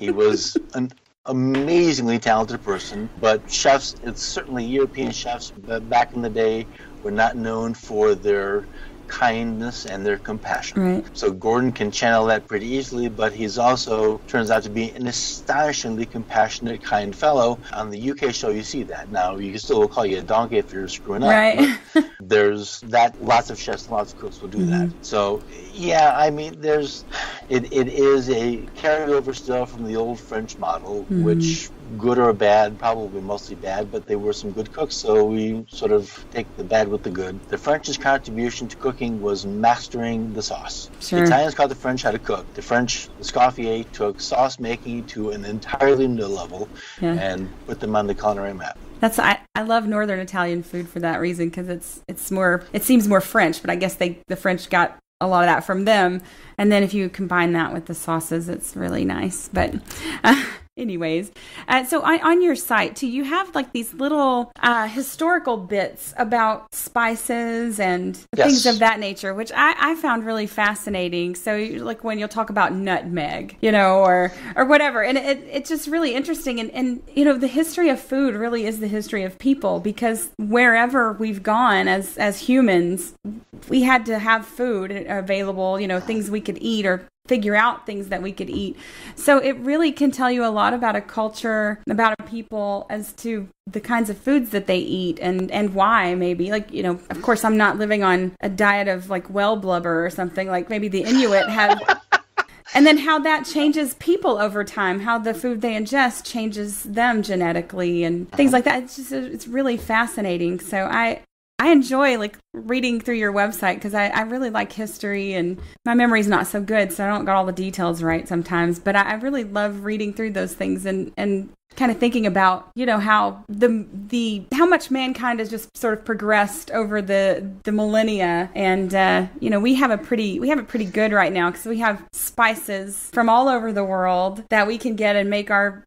He was an amazingly talented person, but chefs, it's certainly European chefs, but back in the day, were not known for their kindness and their compassion. Right. So Gordon can channel that pretty easily, but he's also turns out to be an astonishingly compassionate, kind fellow. On the UK show, you see that. Now, you can still call you a donkey if you're screwing up. Right. There's that. Lots of chefs, lots of cooks will do that. So, yeah, I mean, it is a carryover still from the old French model, which, good or bad, probably mostly bad, but they were some good cooks, so we sort of take the bad with the good. The French's contribution to cooking was mastering the sauce. Sure. The Italians taught the French how to cook. The French, Escoffier, took sauce making to an entirely new level and put them on the culinary map. I love Northern Italian food for that reason, because it seems more French, but I guess the French got a lot of that from them, and then if you combine that with the sauces, it's really nice. But anyways, so on your site too, you have like these little historical bits about spices and things of that nature, which I found really fascinating. So like when you'll talk about nutmeg, or whatever, and it's just really interesting. And the history of food really is the history of people, because wherever we've gone as humans, we had to have food available, things we could eat, or figure out things that we could eat. So it really can tell you a lot about a culture, about a people, as to the kinds of foods that they eat and why, maybe. Like, of course, I'm not living on a diet of like whale blubber or something like maybe the Inuit have. And then how that changes people over time, how the food they ingest changes them genetically and things like that. It's really fascinating. So I enjoy like reading through your website, because I really like history, and my memory's not so good, so I don't got all the details right sometimes. But I really love reading through those things and kind of thinking about how how much mankind has just sort of progressed over the millennia, and we have it pretty good right now, because we have spices from all over the world that we can get and make our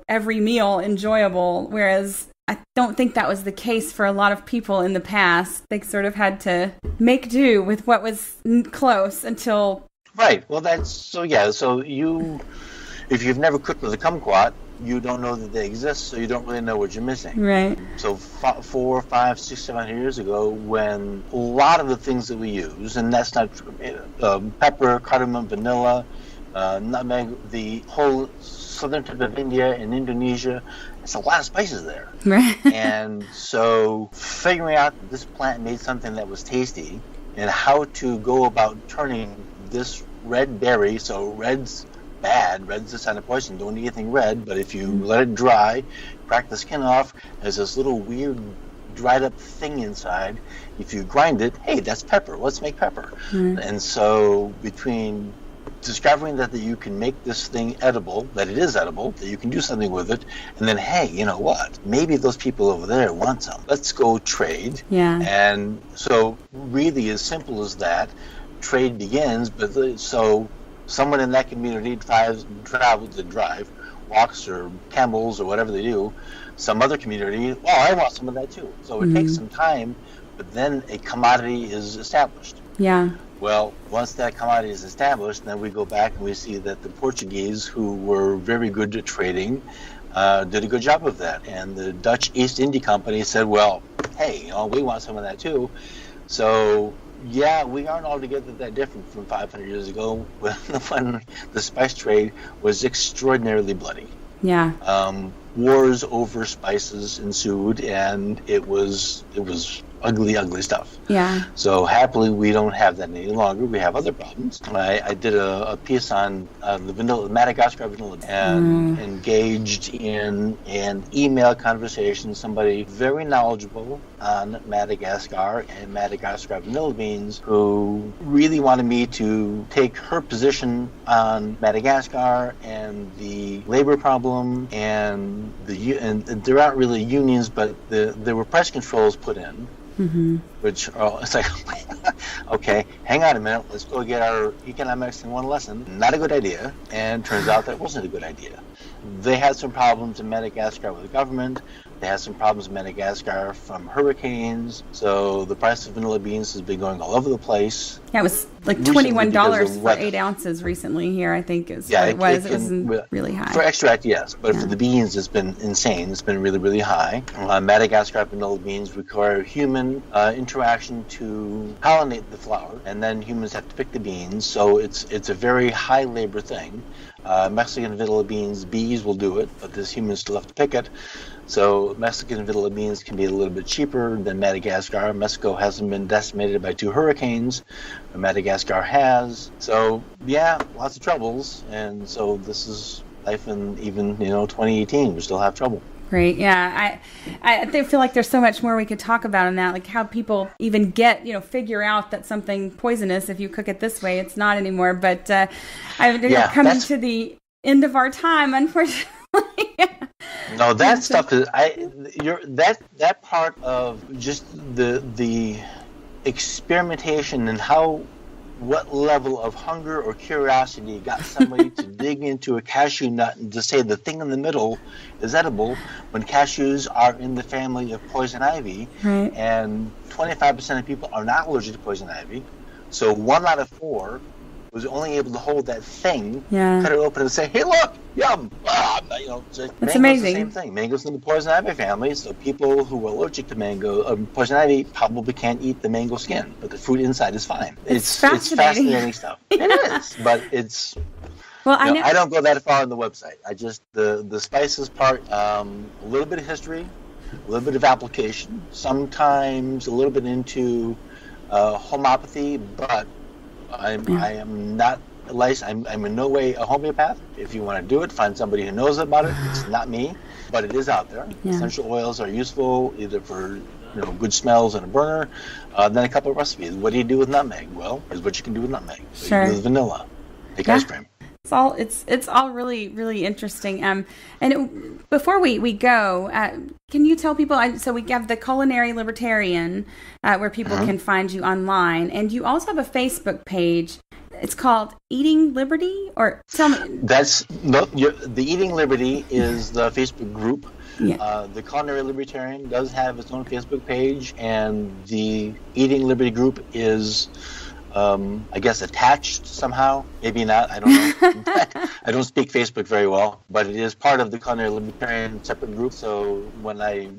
every meal enjoyable, whereas I don't think that was the case for a lot of people in the past. They sort of had to make do with what was close until... Right. Well, that's... So, yeah. So if you've never cooked with a kumquat, you don't know that they exist, so you don't really know what you're missing. Right. So 4, 5, 6, 700 years ago, when a lot of the things that we use, and that's not pepper, cardamom, vanilla, nutmeg, the whole southern tip of India and Indonesia, there's a lot of spices there. Right. And so figuring out that this plant made something that was tasty, and how to go about turning this red berry, so red's bad, red's a sign of poison, don't eat anything red, but if you let it dry, crack the skin off, there's this little weird dried up thing inside. If you grind it, hey, that's pepper, let's make pepper. And so between discovering that you can make this thing edible, that it is edible, that you can do something with it, and then, hey, you know what? Maybe those people over there want some. Let's go trade. Yeah. And so really as simple as that, trade begins, but so someone in that community walks or camels or whatever they do, some other community, I want some of that too. So it takes some time, but then a commodity is established. Yeah. Well, once that commodity is established, then we go back and we see that the Portuguese, who were very good at trading, did a good job of that. And the Dutch East India Company said, well, hey, we want some of that too. So, yeah, we aren't altogether that different from 500 years ago when the spice trade was extraordinarily bloody. Yeah. wars over spices ensued, and it was ugly stuff. Yeah. So happily, we don't have that any longer. We have other problems. I did a piece on the Madagascar vanilla and engaged in an email conversation. Somebody very knowledgeable on Madagascar and Madagascar vanilla beans, who really wanted me to take her position on Madagascar and the labor problem and there aren't really unions, but there were price controls put in. Mm-hmm. Which are, it's like, okay, hang on a minute, let's go get our economics in one lesson. Not a good idea, and turns out that wasn't a good idea. They had some problems in Madagascar with the government. They had some problems in Madagascar from hurricanes. So the price of vanilla beans has been going all over the place. Yeah, it was like $21 for 8 ounces recently here, I think is what it was. It was really high. For extract, yes. But for the beans, it's been insane. It's been really, really high. Madagascar vanilla beans require human interaction to pollinate the flower, and then humans have to pick the beans. So it's a very high labor thing. Mexican vanilla beans, bees will do it, but there's humans still have to pick it. So Mexican vanilla beans can be a little bit cheaper than Madagascar. Mexico hasn't been decimated by 2 hurricanes, but Madagascar has. So yeah, lots of troubles, and so this is life in even 2018. We still have trouble. Great. Yeah. I feel like there's so much more we could talk about in that, like how people even figure out that something poisonous, if you cook it this way, it's not anymore. But we're coming to the end of our time, unfortunately. No, that stuff is that part of just the experimentation and what level of hunger or curiosity got somebody to dig into a cashew nut and to say the thing in the middle is edible when cashews are in the family of poison ivy, right. And 25% of people are not allergic to poison ivy. So 1 out of 4 was only able to hold that thing, cut it open and say, "Hey, look, yum!" That's amazing. The same thing. Mango's in the poison ivy family, so people who are allergic to poison ivy probably can't eat the mango skin, but the fruit inside is fine. It's fascinating stuff. It is, but it's. Well, I don't go that far on the website. I just the spices part, a little bit of history, a little bit of application, sometimes a little bit into homeopathy, but I am not licensed. I'm in no way a homeopath. If you want to do it, find somebody who knows about it. It's not me, but it is out there. Yeah. Essential oils are useful either for good smells and a burner. Then a couple of recipes. What do you do with nutmeg? Well, here's what you can do with nutmeg. Sure. You do with vanilla. Make ice cream. It's all really, really interesting. Before we go, can you tell people? So we have the Culinary Libertarian, where people can find you online, and you also have a Facebook page. It's called Eating Liberty, or tell me. The Eating Liberty is the Facebook group. Yeah. The Culinary Libertarian does have its own Facebook page, and the Eating Liberty group is. I guess attached somehow, maybe not, I don't know. I don't speak Facebook very well, but it is part of the Culinary Libertarian separate group. So when I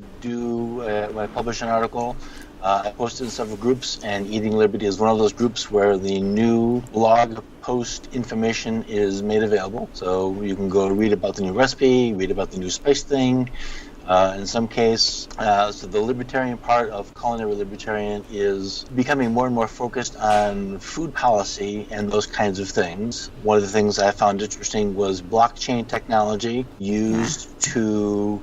publish an article, I post it in several groups, and Eating Liberty is one of those groups where the new blog post information is made available. So you can go read about the new recipe, read about the new spice thing. In some case, so the libertarian part of Culinary Libertarian is becoming more and more focused on food policy and those kinds of things. One of the things I found interesting was blockchain technology used to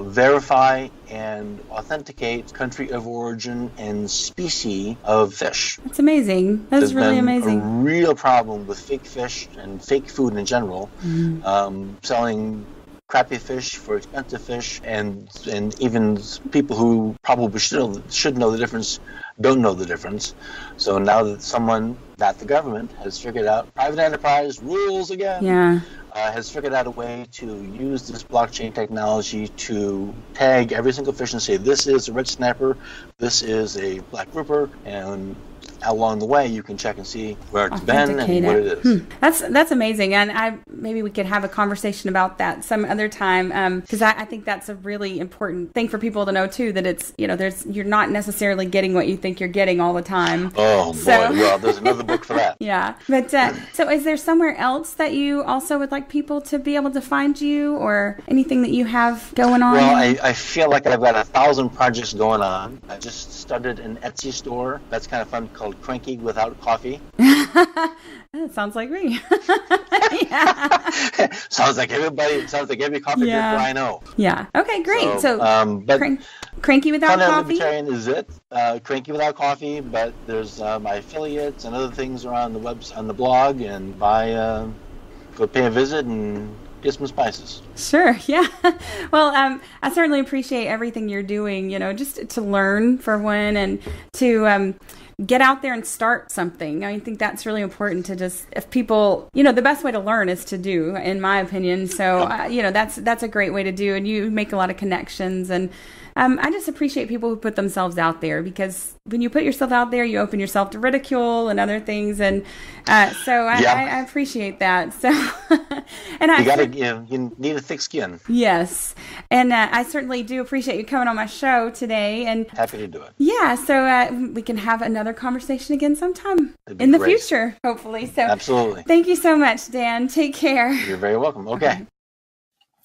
verify and authenticate country of origin and species of fish. That's amazing. That's really amazing. There's a real problem with fake fish and fake food in general, selling crappy fish for expensive fish, and even people who probably should know the difference don't know the difference. So now that someone, not the government, has figured out, private enterprise rules again, has figured out a way to use this blockchain technology to tag every single fish and say, this is a red snapper, this is a black grouper, and along the way you can check and see where it's been and what it is. That's amazing. And maybe we could have a conversation about that some other time, because I think that's a really important thing for people to know too, that it's, you're not necessarily getting what you think you're getting all the time. Oh boy, well, there's another book for that. Yeah. But so is there somewhere else that you also would like people to be able to find you, or anything that you have going on? Well, I feel like I've got 1,000 projects going on. I just started an Etsy store that's kind of fun called Cranky Without Coffee. That sounds like me. Sounds like every coffee drinker I know. Yeah. Okay, great. So but Cranky Without Coffee? Libertarian is it. Cranky Without Coffee, but there's my affiliates and other things are on the blog, and go pay a visit and get some spices. Sure, yeah. Well, I certainly appreciate everything you're doing, just to learn, for one, and to get out there and start something. I think that's really important to just, if people, the best way to learn is to do, in my opinion. So, that's a great way to do, and you make a lot of connections. And I just appreciate people who put themselves out there, because when you put yourself out there, you open yourself to ridicule and other things. And so I appreciate that. So, and you need a thick skin. Yes. And I certainly do appreciate you coming on my show today. And happy to do it. Yeah. So we can have another conversation again sometime in the future, hopefully. So absolutely. Thank you so much, Dan. Take care. You're very welcome. Okay.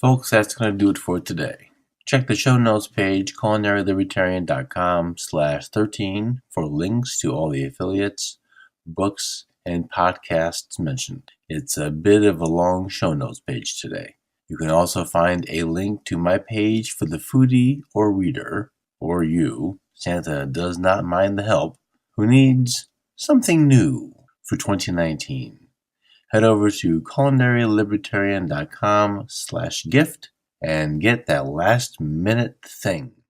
Folks, that's going to do it for today. Check the show notes page, culinarylibertarian.com/13 for links to all the affiliates, books, and podcasts mentioned. It's a bit of a long show notes page today. You can also find a link to my page for the foodie or reader, or you, Santa does not mind the help, who needs something new for 2019. Head over to culinarylibertarian.com/gift and get that last minute thing.